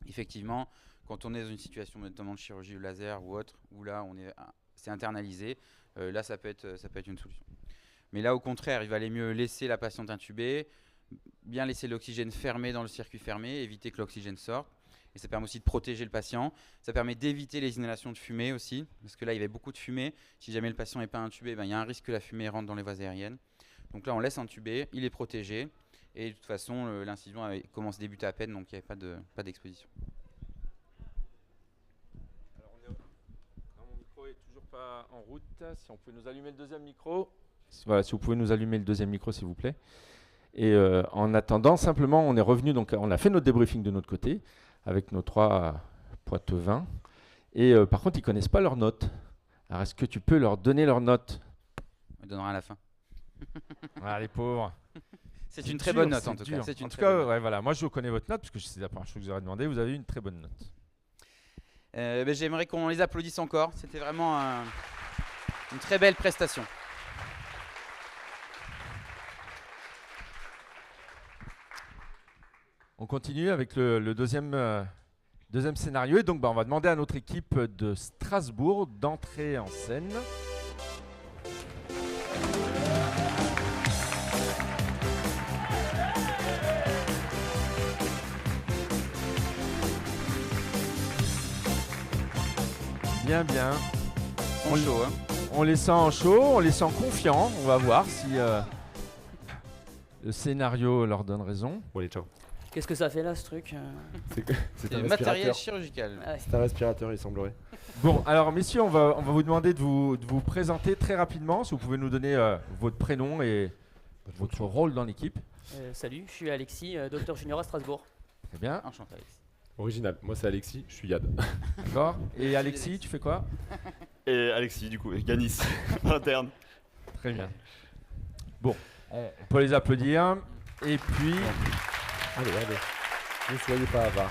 Effectivement, quand on est dans une situation notamment de chirurgie au laser ou autre, où là c'est internalisé, là ça peut être une solution. Mais là au contraire, il valait mieux laisser la patiente intubée, bien laisser l'oxygène fermé dans le circuit fermé, éviter que l'oxygène sorte. Et ça permet aussi de protéger le patient. Ça permet d'éviter les inhalations de fumée aussi, parce que là il y avait beaucoup de fumée. Si jamais le patient n'est pas intubé, il y a un risque que la fumée rentre dans les voies aériennes. Donc là on laisse intuber, il est protégé. Et de toute façon, l'incision commence à débuter à peine, donc il n'y avait pas d'exposition. pas en route, si on pouvait nous allumer le deuxième micro. Voilà, si vous pouvez nous allumer le deuxième micro, s'il vous plaît. Et en attendant, simplement, on est revenu, donc on a fait notre débriefing de notre côté, avec nos 3 Poitevins. Et par contre, ils ne connaissent pas leurs notes. Alors, est-ce que tu peux leur donner leurs notes? On donnera à la fin. Ah, les pauvres. C'est une très bonne note, en tout cas. En tout cas, ouais, voilà. Moi, je connais votre note, parce que c'est la première chose que je vous aurais demandé. Vous avez eu une très bonne note. J'aimerais qu'on les applaudisse encore. C'était vraiment une très belle prestation. On continue avec le deuxième scénario. Et donc, on va demander à notre équipe de Strasbourg d'entrer en scène. Bien. On les sent en chaud, on les sent confiants. On va voir si le scénario leur donne raison. Bon, allez, ciao. Qu'est-ce que ça fait là, ce truc C'est du matériel chirurgical. C'est un respirateur, il semblerait. Bon, alors messieurs, on va vous demander de vous présenter très rapidement. Si vous pouvez nous donner votre prénom et votre rôle dans l'équipe. Salut, je suis Alexis, docteur junior à Strasbourg. Très bien. Enchanté, Alexis. Original. Moi, c'est Alexis, je suis Yad. D'accord. Et Alexis, tu fais quoi? Et Alexis, du coup, Ganis, interne. Très bien. Bon, on peut les applaudir. Et puis... Allez, ne soyez pas avares.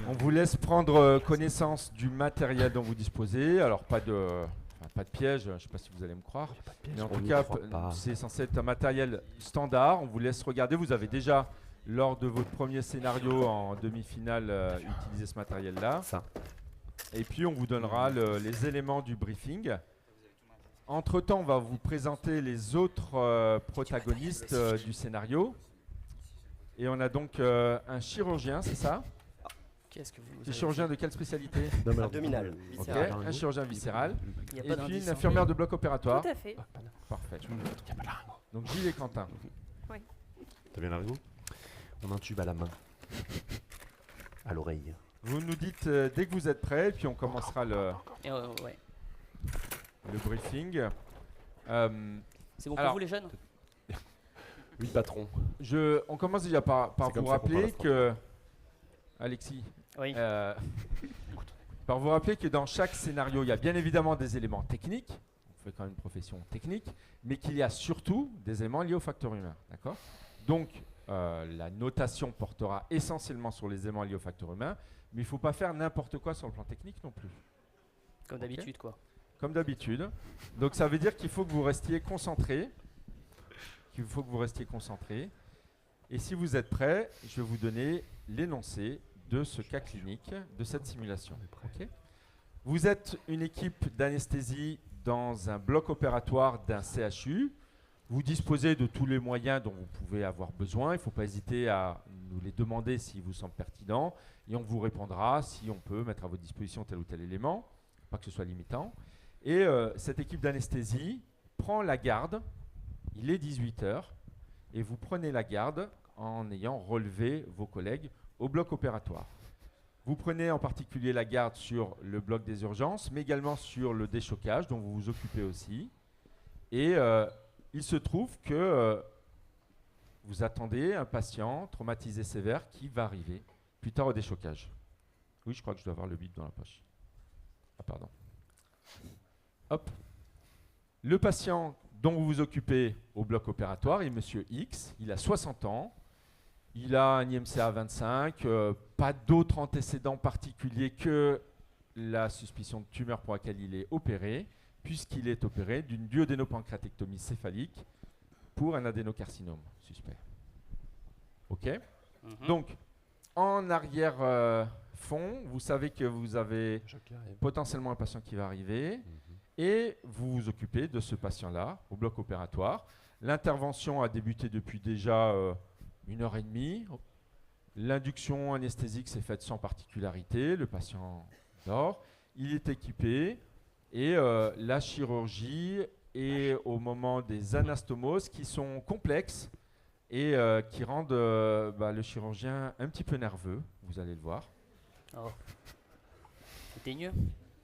On vous laisse prendre connaissance du matériel dont vous disposez. Alors, pas de piège, je ne sais pas si vous allez me croire. Mais en tout cas, c'est censé être un matériel standard. On vous laisse regarder. Vous avez déjà, lors de votre premier scénario en demi-finale, utilisé ce matériel-là. Et puis, on vous donnera les éléments du briefing. Entre-temps, on va vous présenter les autres protagonistes du scénario. Et on a donc un chirurgien, c'est ça? Qu'est-ce que vous C'est chirurgien de quelle spécialité? Abdominal. Ok, un chirurgien viscéral. Il y a Et pas puis d'indice, une hein. infirmière de bloc opératoire. Tout à fait. Parfait. Donc Gilles et Quentin. Oui. T'as bien l'argot? On intube à la main, à l'oreille. Vous nous dites dès que vous êtes prêts, puis on commencera le briefing. C'est bon pour vous les jeunes? Oui, patron. On commence déjà par vous rappeler que... Alexis, oui. Par vous rappeler que dans chaque scénario, il y a bien évidemment des éléments techniques. On fait quand même une profession technique, mais qu'il y a surtout des éléments liés au facteur humain. D'accord? Donc, la notation portera essentiellement sur les éléments liés au facteur humain, mais il ne faut pas faire n'importe quoi sur le plan technique non plus. Comme d'habitude, quoi. Comme d'habitude. Donc, ça veut dire qu'il faut que vous restiez concentrés. Et si vous êtes prêts, je vais vous donner l'énoncé de ce cas clinique, de cette simulation. Okay. Vous êtes une équipe d'anesthésie dans un bloc opératoire d'un CHU. Vous disposez de tous les moyens dont vous pouvez avoir besoin. Il ne faut pas hésiter à nous les demander s'ils vous semblent pertinents. Et on vous répondra si on peut mettre à votre disposition tel ou tel élément, pas que ce soit limitant. Et cette équipe d'anesthésie prend la garde. Il est 18 h et vous prenez la garde en ayant relevé vos collègues au bloc opératoire. Vous prenez en particulier la garde sur le bloc des urgences, mais également sur le déchocage, dont vous vous occupez aussi. Et il se trouve que vous attendez un patient traumatisé sévère qui va arriver plus tard au déchocage. Oui, je crois que je dois avoir le bip dans la poche. Ah, pardon. Hop. Le patient dont vous vous occupez au bloc opératoire est Monsieur X. Il a 60 ans. Il a un IMCA 25, pas d'autres antécédents particuliers que la suspicion de tumeur pour laquelle il est opéré, puisqu'il est opéré d'une duodénopancréatectomie céphalique pour un adénocarcinome suspect. OK. Donc, en arrière-fond, vous savez que vous avez potentiellement un patient qui va arriver et vous vous occupez de ce patient-là au bloc opératoire. L'intervention a débuté depuis déjà 1h30. L'induction anesthésique s'est faite sans particularité. Le patient dort. Il est équipé et la chirurgie est au moment des anastomoses qui sont complexes et qui rendent le chirurgien un petit peu nerveux. Vous allez le voir. Oh. C'est teigneux.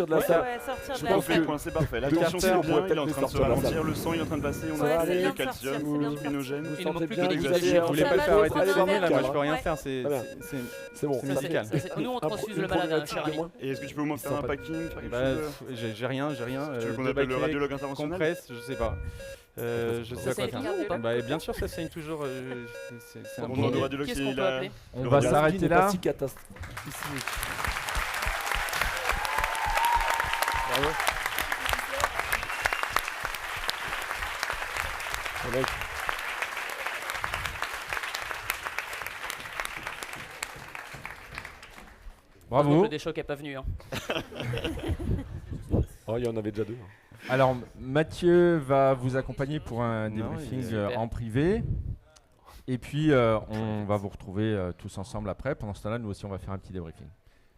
sortir de la salle. Ouais, sortir de Je la pense salle. que C'est parfait. La de tension, Carter, c'est on bien. pourrait Il est en peut-être train de se sortir de la ralentir. salle. Le sang, il est en train de passer. On Ouais, a c'est le bien de calcium, sortir, c'est bien de l'hypinogène. Vous Il ne sentez manque plus bien, que vous les allez gars. Vous voulez pas le faire va arrêter prendre un formé là, verre. moi je peux rien Ouais. faire, c'est Très bien. C'est bon. médical. Nous, nous, on transfuse le malade, hein, cher ami. Et est-ce que tu peux au moins faire un packing, faire quelque Bah, chose j'ai rien. Tu veux qu'on deux appelle le baquets, radiologue interventionnel? compresse, je sais pas. Je sais Ça pas quoi saigne faire. ou pas Bah, bien sûr, ça saigne toujours. C'est un On bon- demande au radiologue Qu'est-ce s'il qu'on peut a- appeler On le va radiologue. s'arrêter là. Pas si catastrophique. Bravo. Avec. Bravo. Heureusement que le déchoc n'est pas venu. Hein. Oh, il y en avait déjà deux. Alors, Mathieu va vous accompagner pour un Non, débriefing super. en privé. Et puis, on va vous retrouver tous ensemble après. Pendant ce temps-là, nous aussi, on va faire un petit débriefing.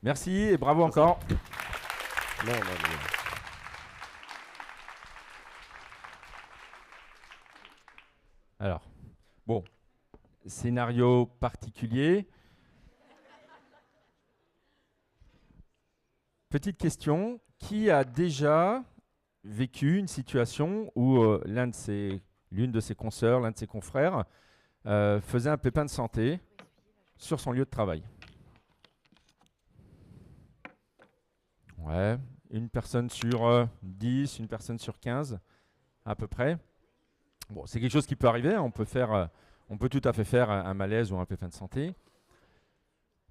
Merci et bravo encore. Non, non, non. Alors, bon, scénario particulier. Petite question, qui a déjà vécu une situation où l'une de ses consoeurs, l'un de ses confrères faisait un pépin de santé sur son lieu de travail? Ouais, une personne sur 10, une personne sur 15 à peu près. Bon, c'est quelque chose qui peut arriver, hein. On peut tout à fait faire un malaise ou un pépin de santé.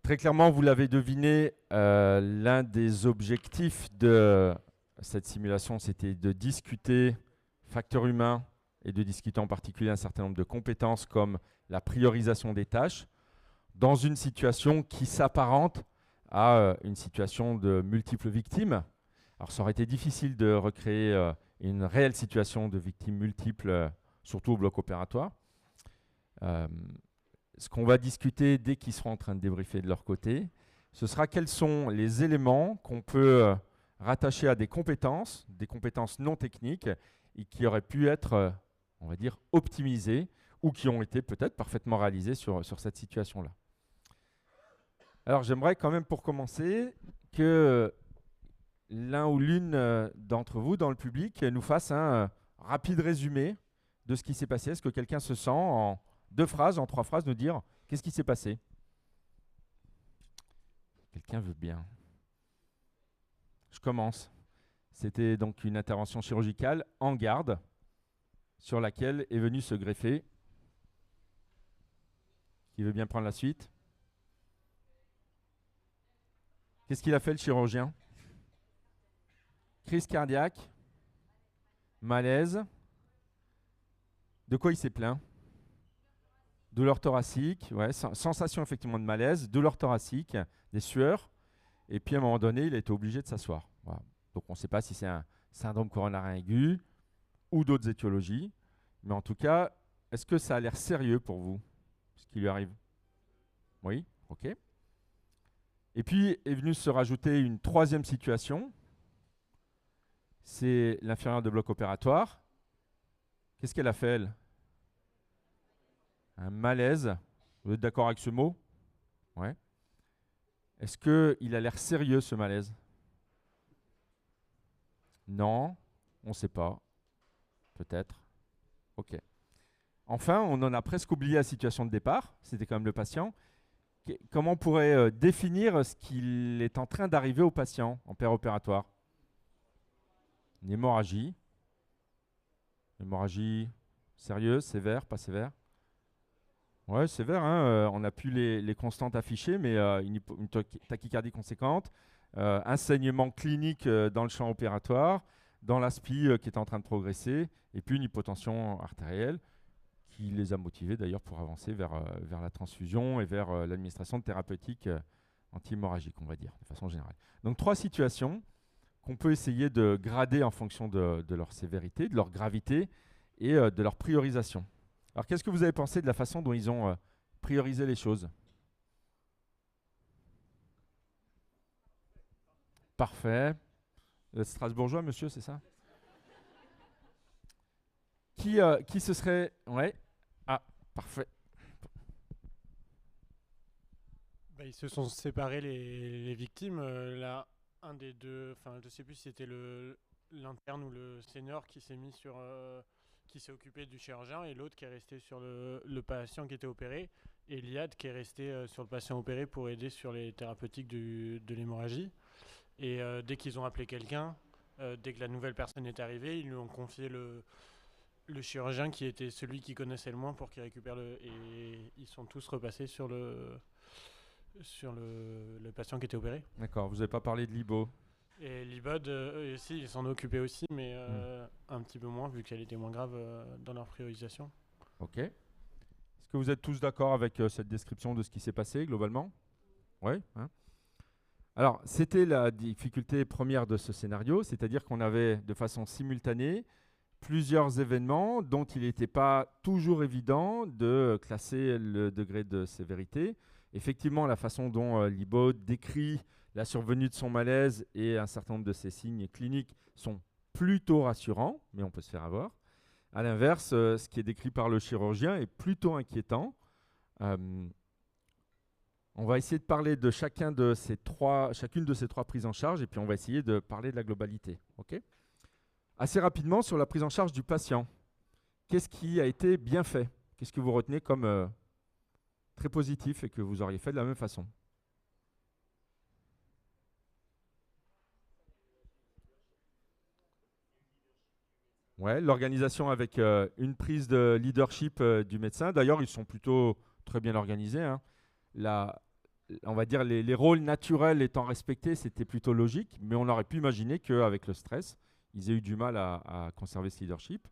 Très clairement, vous l'avez deviné, l'un des objectifs de cette simulation, c'était de discuter facteurs humains et de discuter en particulier un certain nombre de compétences comme la priorisation des tâches dans une situation qui s'apparente à une situation de multiples victimes. Alors, ça aurait été difficile de recréer une réelle situation de victimes multiples, surtout au bloc opératoire. Ce qu'on va discuter dès qu'ils seront en train de débriefer de leur côté, ce sera quels sont les éléments qu'on peut rattacher à des compétences non techniques, et qui auraient pu être, on va dire, optimisées ou qui ont été peut-être parfaitement réalisées sur cette situation-là. Alors j'aimerais quand même pour commencer que l'un ou l'une d'entre vous dans le public nous fasse un rapide résumé de ce qui s'est passé. Est-ce que quelqu'un se sent en 2 phrases, en 3 phrases, nous dire qu'est-ce qui s'est passé? Quelqu'un veut bien? Je commence. C'était donc une intervention chirurgicale en garde sur laquelle est venu se greffer. Qui veut bien prendre la suite? Qu'est-ce qu'il a fait le chirurgien? Crise cardiaque, malaise. De quoi il s'est plaint? Douleur thoracique, ouais, sensation effectivement de malaise, douleur thoracique, des sueurs. Et puis à un moment donné, il a été obligé de s'asseoir. Voilà. Donc on ne sait pas si c'est un syndrome coronarien aigu ou d'autres étiologies. Mais en tout cas, est-ce que ça a l'air sérieux pour vous, ce qui lui arrive? Oui, ok. Et puis est venue se rajouter une 3e situation. C'est l'infirmière de bloc opératoire. Qu'est-ce qu'elle a fait, elle? Un malaise. Vous êtes d'accord avec ce mot? Ouais. Est-ce qu'il a l'air sérieux, ce malaise? Non, on ne sait pas. Peut-être. Ok. Enfin, on en a presque oublié la situation de départ. C'était quand même le patient. Comment on pourrait définir ce qu'il est en train d'arriver au patient en péropératoire? Une hémorragie. Hémorragie sérieuse, sévère, pas sévère? Ouais, sévère. Hein, on n'a plus les constantes affichées, mais une tachycardie conséquente, un saignement clinique dans le champ opératoire, dans l'aspi qui est en train de progresser, et puis une hypotension artérielle qui les a motivés d'ailleurs pour avancer vers la transfusion et vers l'administration de thérapeutiques anti-hémorragiques, on va dire, de façon générale. Donc 3 situations qu'on peut essayer de grader en fonction de leur sévérité, de leur gravité et de leur priorisation. Alors qu'est-ce que vous avez pensé de la façon dont ils ont priorisé les choses? Parfait. Vous êtes strasbourgeois, monsieur, c'est ça? Qui ce serait? Ouais. Ah, parfait. Bah, ils se sont séparés les victimes. Là, un des deux, enfin je sais plus si c'était l'interne ou le senior qui s'est mis sur, qui s'est occupé du chirurgien et l'autre qui est resté sur le patient qui était opéré. Eliade qui est resté sur le patient opéré pour aider sur les thérapeutiques de l'hémorragie. Et dès qu'ils ont appelé quelqu'un, dès que la nouvelle personne est arrivée, ils lui ont confié le chirurgien qui était celui qui connaissait le moins pour qu'il récupère et ils sont tous repassés sur le patient qui était opéré. D'accord, vous n'avez pas parlé de Libo. Et l'IBOD, si, ils s'en occupaient aussi, mais un petit peu moins, vu qu'elle était moins grave dans leur priorisation. Ok. Est-ce que vous êtes tous d'accord avec cette description de ce qui s'est passé globalement? Oui. Hein. Alors, c'était la difficulté première de ce scénario, c'est-à-dire qu'on avait de façon simultanée plusieurs événements dont il n'était pas toujours évident de classer le degré de sévérité. Effectivement, la façon dont Libaud décrit la survenue de son malaise et un certain nombre de ses signes cliniques sont plutôt rassurants, mais on peut se faire avoir. À l'inverse, ce qui est décrit par le chirurgien est plutôt inquiétant. On va essayer de parler de chacune de ces trois prises en charge et puis on va essayer de parler de la globalité. Okay ? Assez rapidement, sur la prise en charge du patient, qu'est-ce qui a été bien fait? Qu'est-ce que vous retenez comme très positif et que vous auriez fait de la même façon? Ouais, l'organisation avec une prise de leadership du médecin. D'ailleurs, ils sont plutôt très bien organisés. Hein. On va dire les rôles naturels étant respectés, c'était plutôt logique, mais on aurait pu imaginer qu'avec le stress, ils aient eu du mal à conserver ce leadership.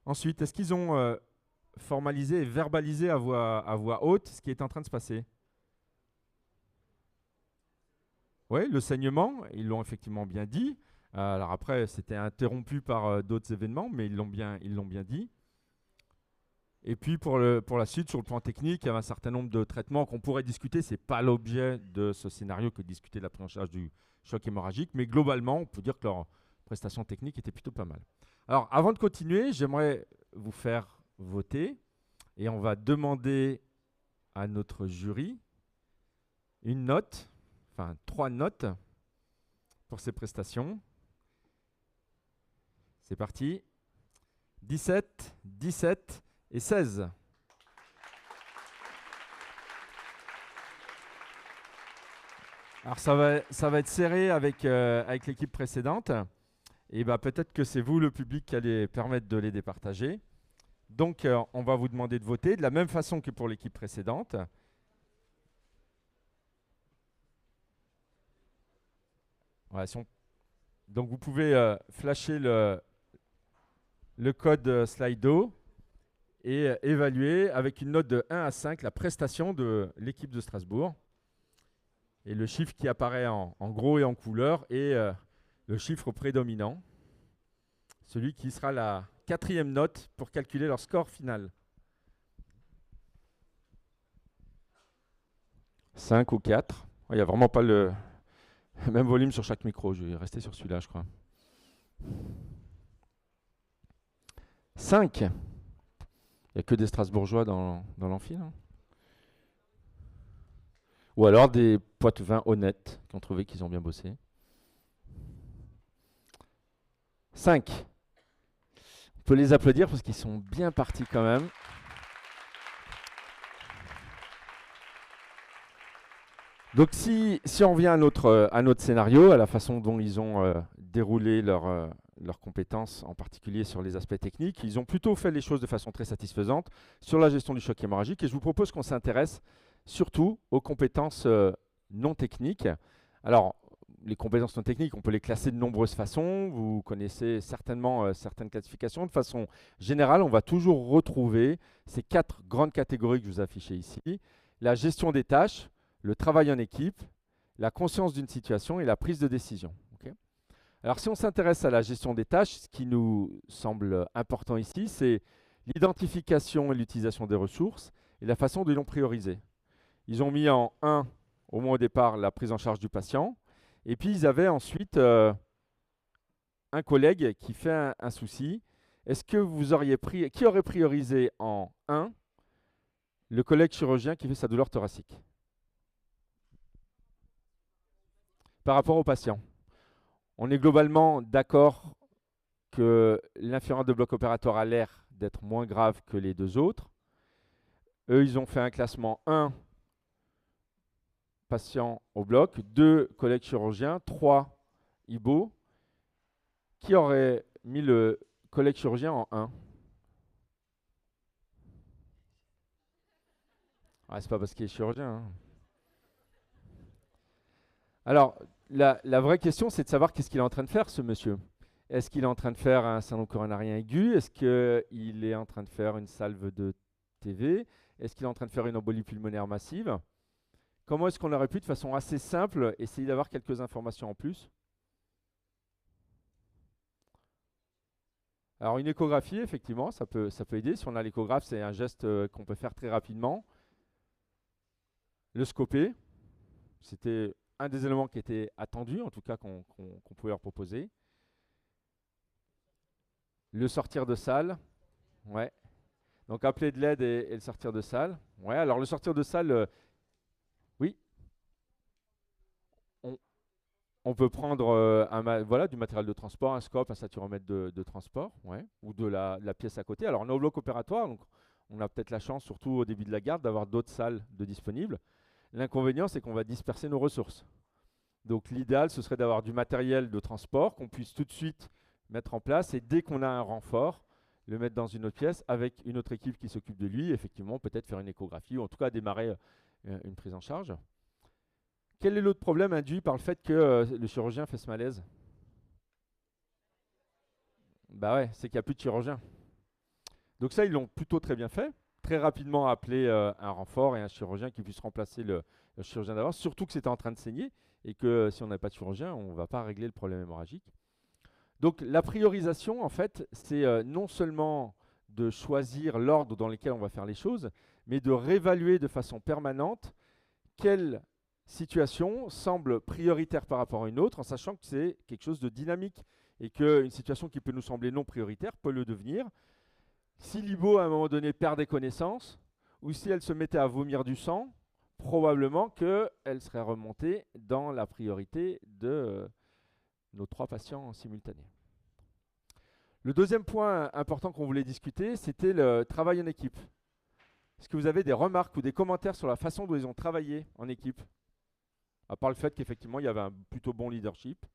Ensuite, est-ce qu'ils ont formalisé et verbalisé à voix haute ce qui est en train de se passer? Oui, le saignement, ils l'ont effectivement bien dit. Alors après, c'était interrompu par d'autres événements, mais ils l'ont bien dit. Et puis pour la suite, sur le plan technique, il y avait un certain nombre de traitements qu'on pourrait discuter. Ce n'est pas l'objet de ce scénario que de discuter de la prise en charge du choc hémorragique, mais globalement, on peut dire que leur prestation technique était plutôt pas mal. Alors avant de continuer, j'aimerais vous faire voter et on va demander à notre jury une note, enfin 3 notes pour ces prestations. C'est parti. 17, 17 et 16. Alors ça va être serré avec l'équipe précédente. Et bah, peut-être que c'est vous, le public, qui allez permettre de les départager. Donc on va vous demander de voter de la même façon que pour l'équipe précédente. Voilà, donc vous pouvez flasher le code Slido et évaluer avec une note de 1 à 5 la prestation de l'équipe de Strasbourg. Et le chiffre qui apparaît en gros et en couleur est le chiffre prédominant, celui qui sera la 4e note pour calculer leur score final. 5 ou 4. Il n'y a vraiment pas le même volume sur chaque micro. Je vais rester sur celui-là, je crois. 5. Il n'y a que des Strasbourgeois dans l'amphi. Ou alors des Poitevins honnêtes qui ont trouvé qu'ils ont bien bossé. 5. On peut les applaudir parce qu'ils sont bien partis quand même. Donc si on revient à notre scénario, à la façon dont ils ont déroulé leurs compétences, en particulier sur les aspects techniques, ils ont plutôt fait les choses de façon très satisfaisante sur la gestion du choc hémorragique. Et je vous propose qu'on s'intéresse surtout aux compétences non techniques. Alors, les compétences non techniques, on peut les classer de nombreuses façons. Vous connaissez certainement certaines classifications. De façon générale, on va toujours retrouver ces 4 grandes catégories que je vous affiche ici. La gestion des tâches, le travail en équipe, la conscience d'une situation et la prise de décision. Okay. Alors, si on s'intéresse à la gestion des tâches, ce qui nous semble important ici, c'est l'identification et l'utilisation des ressources et la façon de les prioriser. Ils ont mis en 1, au moins au départ, la prise en charge du patient. Et puis, ils avaient ensuite un collègue qui fait un souci. Est-ce que vous auriez qui aurait priorisé en 1 le collègue chirurgien qui fait sa douleur thoracique par rapport au patient? On est globalement d'accord que l'infirmière de bloc opératoire a l'air d'être moins grave que les 2 autres. Eux, ils ont fait un classement 1, patient au bloc, 2, collègue chirurgien, 3, IBO. Qui aurait mis le collègue chirurgien en 1? Ah, c'est pas parce qu'il est chirurgien. Hein. Alors, la vraie question, c'est de savoir qu'est-ce qu'il est en train de faire, ce monsieur. Est-ce qu'il est en train de faire un syndrome coronarien aigu? Est-ce qu'il est en train de faire une salve de TV? Est-ce qu'il est en train de faire une embolie pulmonaire massive? Comment est-ce qu'on aurait pu, de façon assez simple, essayer d'avoir quelques informations en plus? Alors, une échographie, effectivement, ça peut aider. Si on a l'échographe, c'est un geste qu'on peut faire très rapidement. Le scopé, c'était un des éléments qui était attendu, en tout cas qu'on pouvait leur proposer. Le sortir de salle, ouais. Donc appeler de l'aide et le sortir de salle. Ouais, alors le sortir de salle, oui. On peut prendre voilà, du matériel de transport, un scope, un saturomètre de transport, ouais, ou de la pièce à côté. Alors on est au bloc opératoire, donc on a peut-être la chance, surtout au début de la garde, d'avoir d'autres salles de disponibles. L'inconvénient, c'est qu'on va disperser nos ressources. Donc l'idéal, ce serait d'avoir du matériel de transport qu'on puisse tout de suite mettre en place et dès qu'on a un renfort, le mettre dans une autre pièce avec une autre équipe qui s'occupe de lui, effectivement peut-être faire une échographie ou en tout cas démarrer une prise en charge. Quel est l'autre problème induit par le fait que le chirurgien fait ce malaise? Bah ouais, c'est qu'il n'y a plus de chirurgien. Donc ça, ils l'ont plutôt très bien fait. Très rapidement appelé un renfort et un chirurgien qui puisse remplacer le chirurgien d'avant, surtout que c'était en train de saigner et que si on n'a pas de chirurgien, on ne va pas régler le problème hémorragique. Donc la priorisation, en fait, c'est non seulement de choisir l'ordre dans lequel on va faire les choses, mais de réévaluer de façon permanente quelle situation semble prioritaire par rapport à une autre, en sachant que c'est quelque chose de dynamique et qu'une situation qui peut nous sembler non prioritaire peut le devenir. Si l'IBO, à un moment donné, perd des connaissances, ou si elle se mettait à vomir du sang, probablement qu'elle serait remontée dans la priorité de nos 3 patients simultanés. Le deuxième point important qu'on voulait discuter, c'était le travail en équipe. Est-ce que vous avez des remarques ou des commentaires sur la façon dont ils ont travaillé en équipe? À part le fait qu'effectivement, il y avait un plutôt bon leadership.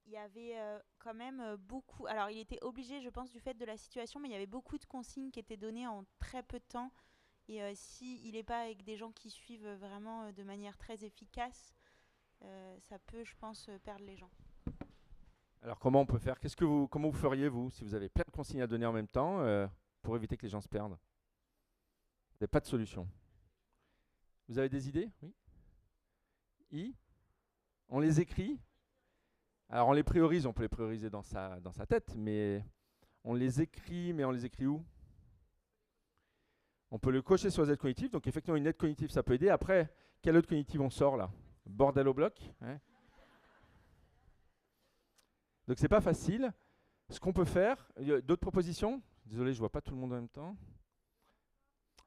Il y avait quand même beaucoup. Alors, il était obligé, je pense, du fait de la situation, mais il y avait beaucoup de consignes qui étaient données en très peu de temps. Et s'il n'est pas avec des gens qui suivent vraiment de manière très efficace, ça peut, je pense, perdre les gens. Alors, comment on peut faire? Comment vous feriez, vous, si vous avez plein de consignes à donner en même temps pour éviter que les gens se perdent? Vous n'avez pas de solution. Vous avez des idées? Oui. On les écrit? Alors on les priorise, on peut les prioriser dans sa tête, mais on les écrit où? On peut le cocher sur les aides cognitives, donc effectivement une aide cognitive ça peut aider. Après, quelle aide cognitive on sort là? Bordel au bloc, hein. Donc c'est pas facile. Ce qu'on peut faire, d'autres propositions? Désolé, je vois pas tout le monde en même temps.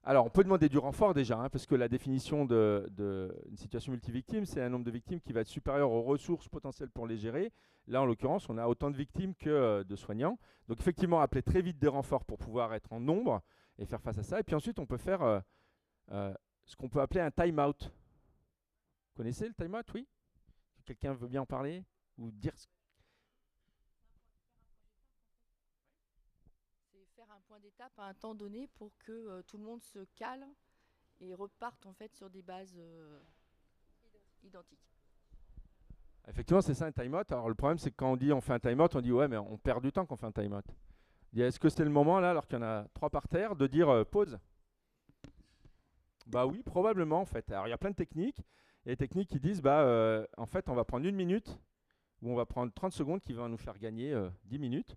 Alors, on peut demander du renfort déjà, hein, parce que la définition d'une situation multivictime, c'est un nombre de victimes qui va être supérieur aux ressources potentielles pour les gérer. Là, en l'occurrence, on a autant de victimes que de soignants. Donc, effectivement, appeler très vite des renforts pour pouvoir être en nombre et faire face à ça. Et puis ensuite, on peut faire ce qu'on peut appeler un time-out. Vous connaissez le time-out? Oui? Quelqu'un veut bien en parler? Ou dire faire un point d'étape à un temps donné pour que tout le monde se cale et reparte en fait sur des bases identiques. Effectivement, c'est ça un time-out. Alors le problème, c'est que quand on dit on fait un time-out, on dit ouais, mais on perd du temps quand on fait un time-out. Est-ce que c'est le moment là, alors qu'il y en a 3 par terre, de dire pause? Bah oui, probablement en fait. Alors il y a plein de techniques. Il y a des techniques qui disent en fait, on va prendre 1 minute ou on va prendre 30 secondes qui vont nous faire gagner 10 minutes.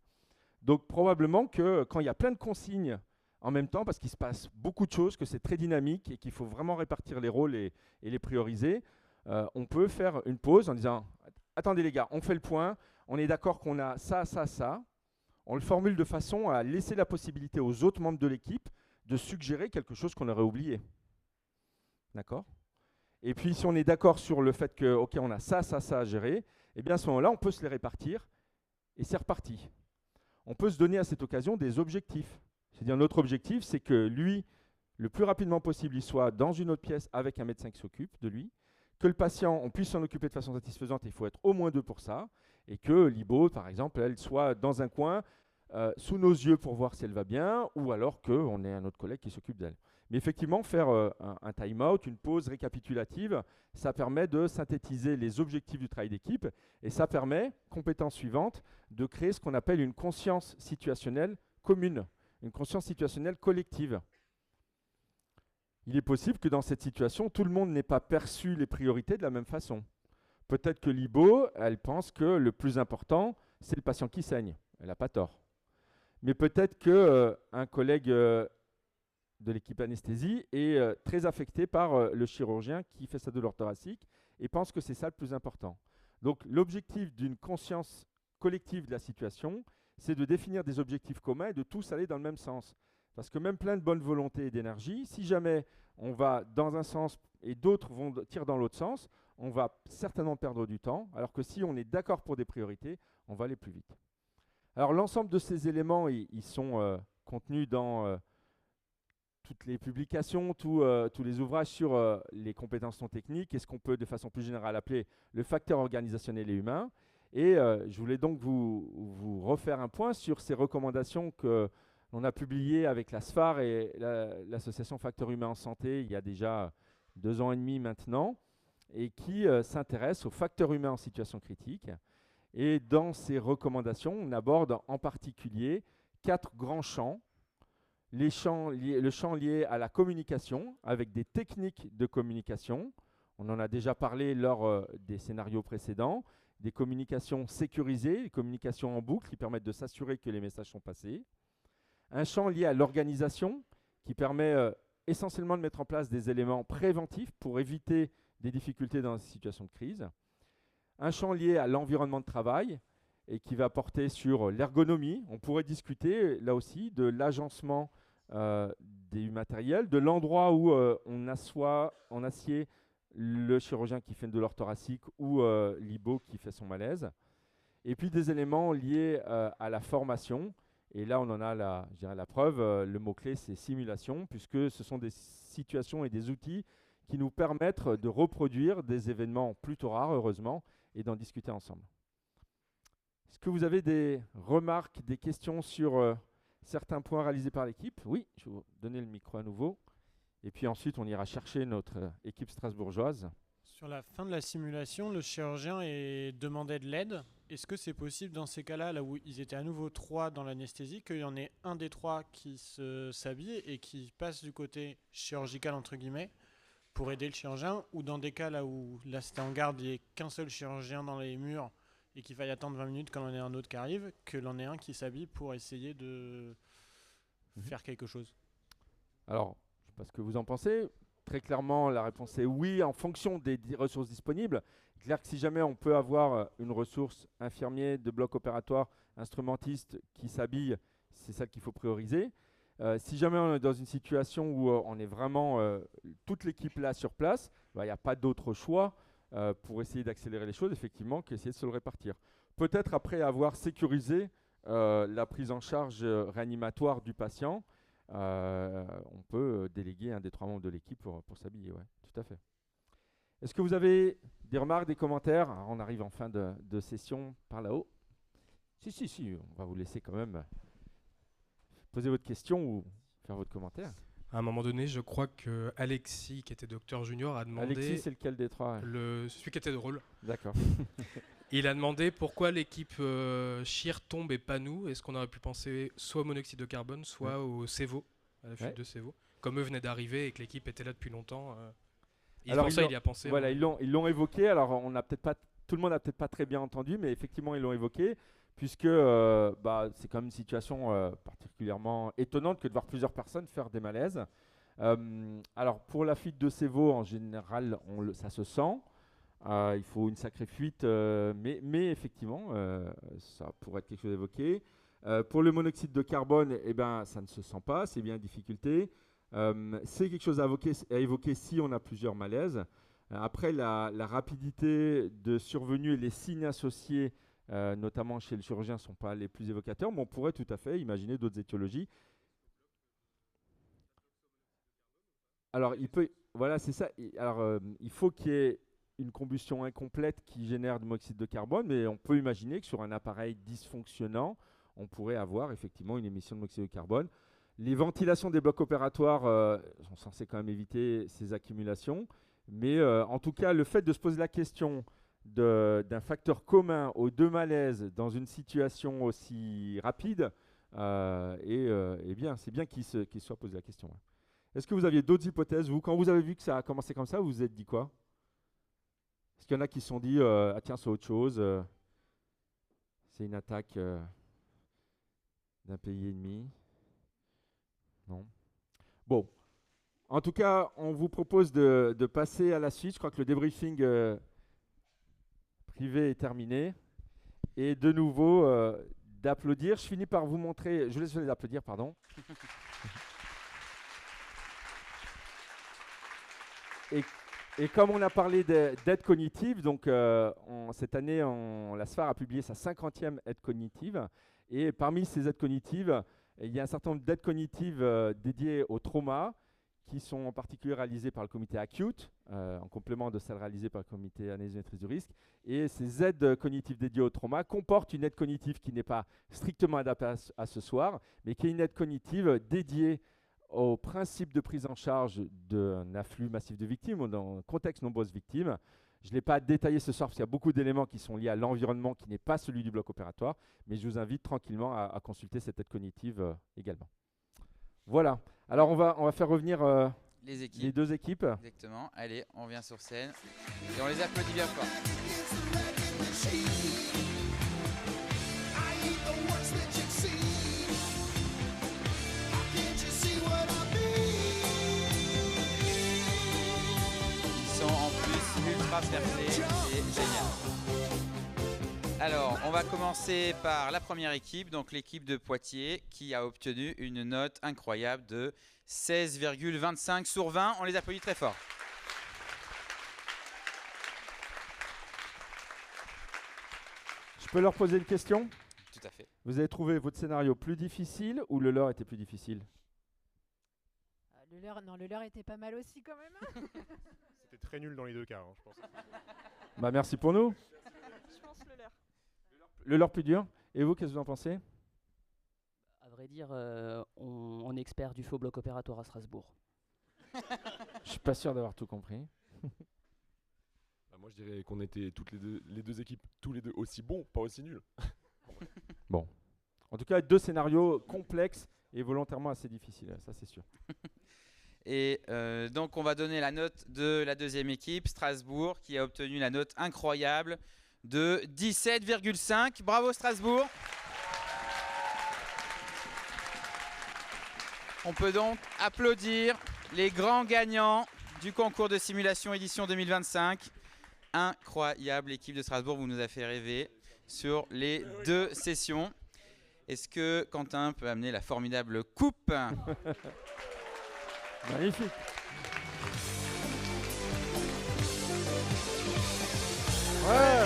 Donc probablement que quand il y a plein de consignes en même temps, parce qu'il se passe beaucoup de choses, que c'est très dynamique et qu'il faut vraiment répartir les rôles et les prioriser, on peut faire une pause en disant « Attendez les gars, on fait le point, on est d'accord qu'on a ça, ça, ça ». On le formule de façon à laisser la possibilité aux autres membres de l'équipe de suggérer quelque chose qu'on aurait oublié. D'accord ? Et puis, si on est d'accord sur le fait que, OK, on a ça à gérer, eh bien, à ce moment-là, on peut se les répartir et c'est reparti. On peut se donner à cette occasion des objectifs. C'est-à-dire, notre objectif, c'est que lui, le plus rapidement possible, il soit dans une autre pièce avec un médecin qui s'occupe de lui, que le patient, on puisse s'en occuper de façon satisfaisante, il faut être au moins 2 pour ça, et que Libo, par exemple, elle soit dans un coin, sous nos yeux pour voir si elle va bien, ou alors qu'on ait un autre collègue qui s'occupe d'elle. Mais effectivement, faire un time-out, une pause récapitulative, ça permet de synthétiser les objectifs du travail d'équipe, et ça permet, compétence suivante, de créer ce qu'on appelle une conscience situationnelle commune, une conscience situationnelle collective. Il est possible que dans cette situation, tout le monde n'ait pas perçu les priorités de la même façon. Peut-être que Libo, elle pense que le plus important, c'est le patient qui saigne. Elle n'a pas tort. Mais peut-être qu'un collègue de l'équipe anesthésie est très affecté par le chirurgien qui fait sa douleur thoracique et pense que c'est ça le plus important. Donc l'objectif d'une conscience collective de la situation, c'est de définir des objectifs communs et de tous aller dans le même sens. Parce que même plein de bonne volonté et d'énergie, si jamais on va dans un sens et d'autres tirent dans l'autre sens, on va certainement perdre du temps, alors que si on est d'accord pour des priorités, on va aller plus vite. Alors l'ensemble de ces éléments, ils sont contenus dans toutes les publications, tous les ouvrages sur les compétences non techniques et ce qu'on peut de façon plus générale appeler le facteur organisationnel et humain. Et je voulais donc vous refaire un point sur ces recommandations que l'on a publiées avec la SFAR et l'association Facteurs Humains en Santé il y a déjà 2 ans et demi maintenant, et qui s'intéressent aux facteurs humains en situation critique. Et dans ces recommandations, on aborde en particulier 4 grands champs. Le champ lié à la communication, avec des techniques de communication. On en a déjà parlé lors des scénarios précédents. Des communications sécurisées, des communications en boucle qui permettent de s'assurer que les messages sont passés. Un champ lié à l'organisation qui permet essentiellement de mettre en place des éléments préventifs pour éviter des difficultés dans ces situations de crise. Un champ lié à l'environnement de travail et qui va porter sur l'ergonomie. On pourrait discuter là aussi de l'agencement des matériels, de l'endroit où on assoit en acier le chirurgien qui fait une douleur thoracique ou l'IBO qui fait son malaise. Et puis des éléments liés à la formation. Et là, on en a la preuve. Le mot-clé, c'est simulation, puisque ce sont des situations et des outils qui nous permettent de reproduire des événements plutôt rares, heureusement, et d'en discuter ensemble. Est-ce que vous avez des remarques, des questions sur certains points réalisés par l'équipe? Oui, je vais vous donner le micro à nouveau. Et puis ensuite, on ira chercher notre équipe strasbourgeoise. Sur la fin de la simulation, le chirurgien demandait de l'aide. Est-ce que c'est possible dans ces cas-là, là où ils étaient à nouveau 3 dans l'anesthésie, qu'il y en ait un des 3 qui s'habille et qui passe du côté chirurgical, entre guillemets, pour aider le chirurgien, ou dans des cas là où là c'était en garde, il n'y ait qu'un seul chirurgien dans les murs et qu'il faille attendre 20 minutes quand on ait un autre qui arrive, que l'on ait un qui s'habille pour essayer de faire quelque chose? Alors, je ne sais pas ce que vous en pensez. Très clairement, la réponse est oui, en fonction des ressources disponibles. Clair que si jamais on peut avoir une ressource infirmier de bloc opératoire, instrumentiste qui s'habille, c'est celle qu'il faut prioriser. Si jamais on est dans une situation où on est vraiment toute l'équipe là sur place, il n'y a pas d'autre choix pour essayer d'accélérer les choses, effectivement, qu'essayer de se le répartir. Peut-être après avoir sécurisé la prise en charge réanimatoire du patient, on peut déléguer un des 3 membres de l'équipe pour s'habiller, ouais, tout à fait. Est-ce que vous avez des remarques, des commentaires? Alors, on arrive en fin de session par là-haut. Si, on va vous laisser quand même poser votre question ou faire votre commentaire. À un moment donné, je crois que Alexis, qui était docteur junior, a demandé... Alexis, c'est lequel des 3? Celui qui était drôle. D'accord. Il a demandé pourquoi l'équipe Chir tombe et pas nous. Est-ce qu'on aurait pu penser soit au monoxyde de carbone, soit au CEVO, à la fuite de CEVO. Comme eux venaient d'arriver et que l'équipe était là depuis longtemps. Alors, il y a pensé. Voilà, ils l'ont évoqué. Alors, tout le monde n'a peut-être pas très bien entendu, mais effectivement, ils l'ont évoqué, puisque c'est quand même une situation particulièrement étonnante que de voir plusieurs personnes faire des malaises. Alors, pour la fuite de CEVO, en général, ça se sent. Il faut une sacrée fuite, mais effectivement, ça pourrait être quelque chose d'évoqué. Pour le monoxyde de carbone, ça ne se sent pas, c'est bien une difficulté. C'est quelque chose à évoquer si on a plusieurs malaises. Après, la rapidité de survenue et les signes associés, notamment chez le chirurgien, ne sont pas les plus évocateurs, mais on pourrait tout à fait imaginer d'autres étiologies. Alors, voilà, c'est ça. Alors, il faut qu'il y ait une combustion incomplète qui génère du monoxyde de carbone, mais on peut imaginer que sur un appareil dysfonctionnant, on pourrait avoir effectivement une émission de monoxyde de carbone. Les ventilations des blocs opératoires sont censées quand même éviter ces accumulations, mais en tout cas, le fait de se poser la question d'un facteur commun aux deux malaises dans une situation aussi rapide, bien, c'est bien qu'il se soit posé la question. Ouais. Est-ce que vous aviez d'autres hypothèses, vous, quand vous avez vu que ça a commencé comme ça, vous vous êtes dit quoi? Est-ce qu'il y en a qui se sont dit ah tiens, c'est autre chose, c'est une attaque d'un pays ennemi? Non. Bon. En tout cas, on vous propose de passer à la suite. Je crois que le débriefing privé est terminé. Et de nouveau, d'applaudir. Je finis par vous montrer... Je laisse d'applaudir, pardon. Et comme on a parlé d'aide cognitive, donc cette année, la SFAR a publié sa 50e aide cognitive. Et parmi ces aides cognitives, il y a un certain nombre d'aides cognitives dédiées au trauma, qui sont en particulier réalisées par le comité Acute, en complément de celles réalisées par le comité Analyse et Maîtrise du risque. Et ces aides cognitives dédiées au trauma comportent une aide cognitive qui n'est pas strictement adaptée à ce soir, mais qui est une aide cognitive dédiée au principe de prise en charge d'un afflux massif de victimes, ou dans le contexte nombreuses victimes. Je ne l'ai pas détaillé ce soir parce qu'il y a beaucoup d'éléments qui sont liés à l'environnement qui n'est pas celui du bloc opératoire, mais je vous invite tranquillement à consulter cette aide cognitive également. Voilà. Alors on va faire revenir les deux équipes. Exactement. Allez, on vient sur scène et on les applaudit bien fort. Ils sont en plus ultra fair-play, c'est génial. Alors, on va commencer par la première équipe, donc l'équipe de Poitiers, qui a obtenu une note incroyable de 16,25 sur 20. On les applaudit très fort. Je peux leur poser une question? Tout à fait. Vous avez trouvé votre scénario plus difficile ou le leur était plus difficile? Le leur était pas mal aussi quand même. C'était très nul dans les deux cas, je pense. Bah merci pour nous. Je pense le leur. Le leur plus dur. Et vous, qu'est-ce que vous en pensez? À vrai dire, on est expert du faux bloc opératoire à Strasbourg. Je suis pas sûr d'avoir tout compris. Moi, je dirais qu'on était toutes les deux équipes, tous les deux aussi bons, pas aussi nuls. Bon. En tout cas, deux scénarios complexes et volontairement assez difficiles, ça c'est sûr. Et donc, on va donner la note de la deuxième équipe, Strasbourg, qui a obtenu la note incroyable de 17,5. Bravo Strasbourg. On peut donc applaudir les grands gagnants du concours de simulation édition 2025. Incroyable équipe de Strasbourg, vous nous avez fait rêver sur les deux sessions. Est-ce que Quentin peut amener la formidable coupe? Magnifique. Ouais.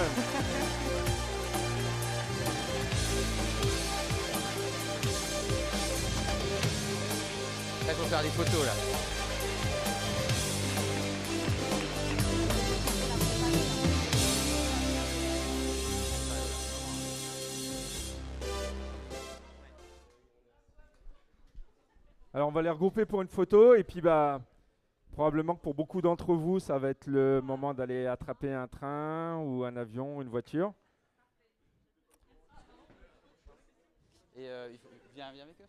Il faut faire des photos là. Alors on va les regrouper pour une photo et puis probablement que pour beaucoup d'entre vous ça va être le moment d'aller attraper un train ou un avion, une voiture. Et viens avec eux.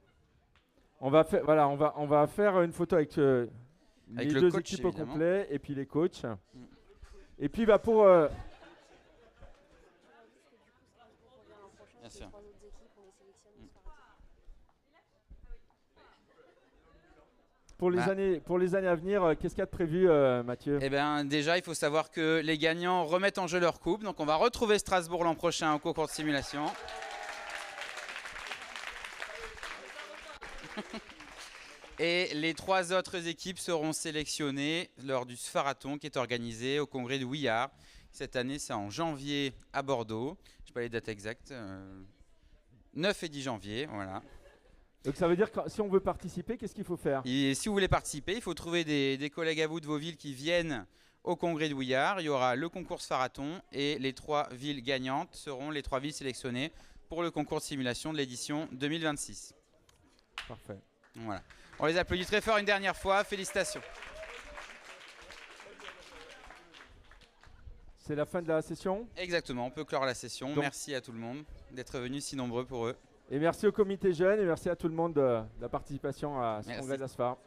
On va faire une photo avec les le deux coach, équipes au évidemment. complet et puis les coachs. Et puis pour Bien sûr. pour les années à venir, qu'est-ce qu'il y a de prévu, Mathieu? Eh bien, déjà, il faut savoir que les gagnants remettent en jeu leur coupe. Donc, on va retrouver Strasbourg l'an prochain au concours de simulation. Et les 3 autres équipes seront sélectionnées lors du Sfarathon qui est organisé au congrès de Ouillard. Cette année, c'est en janvier à Bordeaux. Je sais pas les dates exactes. 9 et 10 janvier, voilà. Donc ça veut dire que si on veut participer, qu'est-ce qu'il faut faire? Et si vous voulez participer, il faut trouver des collègues à vous de vos villes qui viennent au congrès de Ouillard. Il y aura le concours Sfarathon et les 3 villes gagnantes seront les 3 villes sélectionnées pour le concours de simulation de l'édition 2026. Parfait. Voilà. On les applaudit très fort une dernière fois. Félicitations. C'est la fin de la session? Exactement, on peut clore la session. Donc- Merci à tout le monde d'être venus si nombreux pour eux. Et merci au comité jeune et merci à tout le monde de la participation à ce Merci. congrès d'Asphar.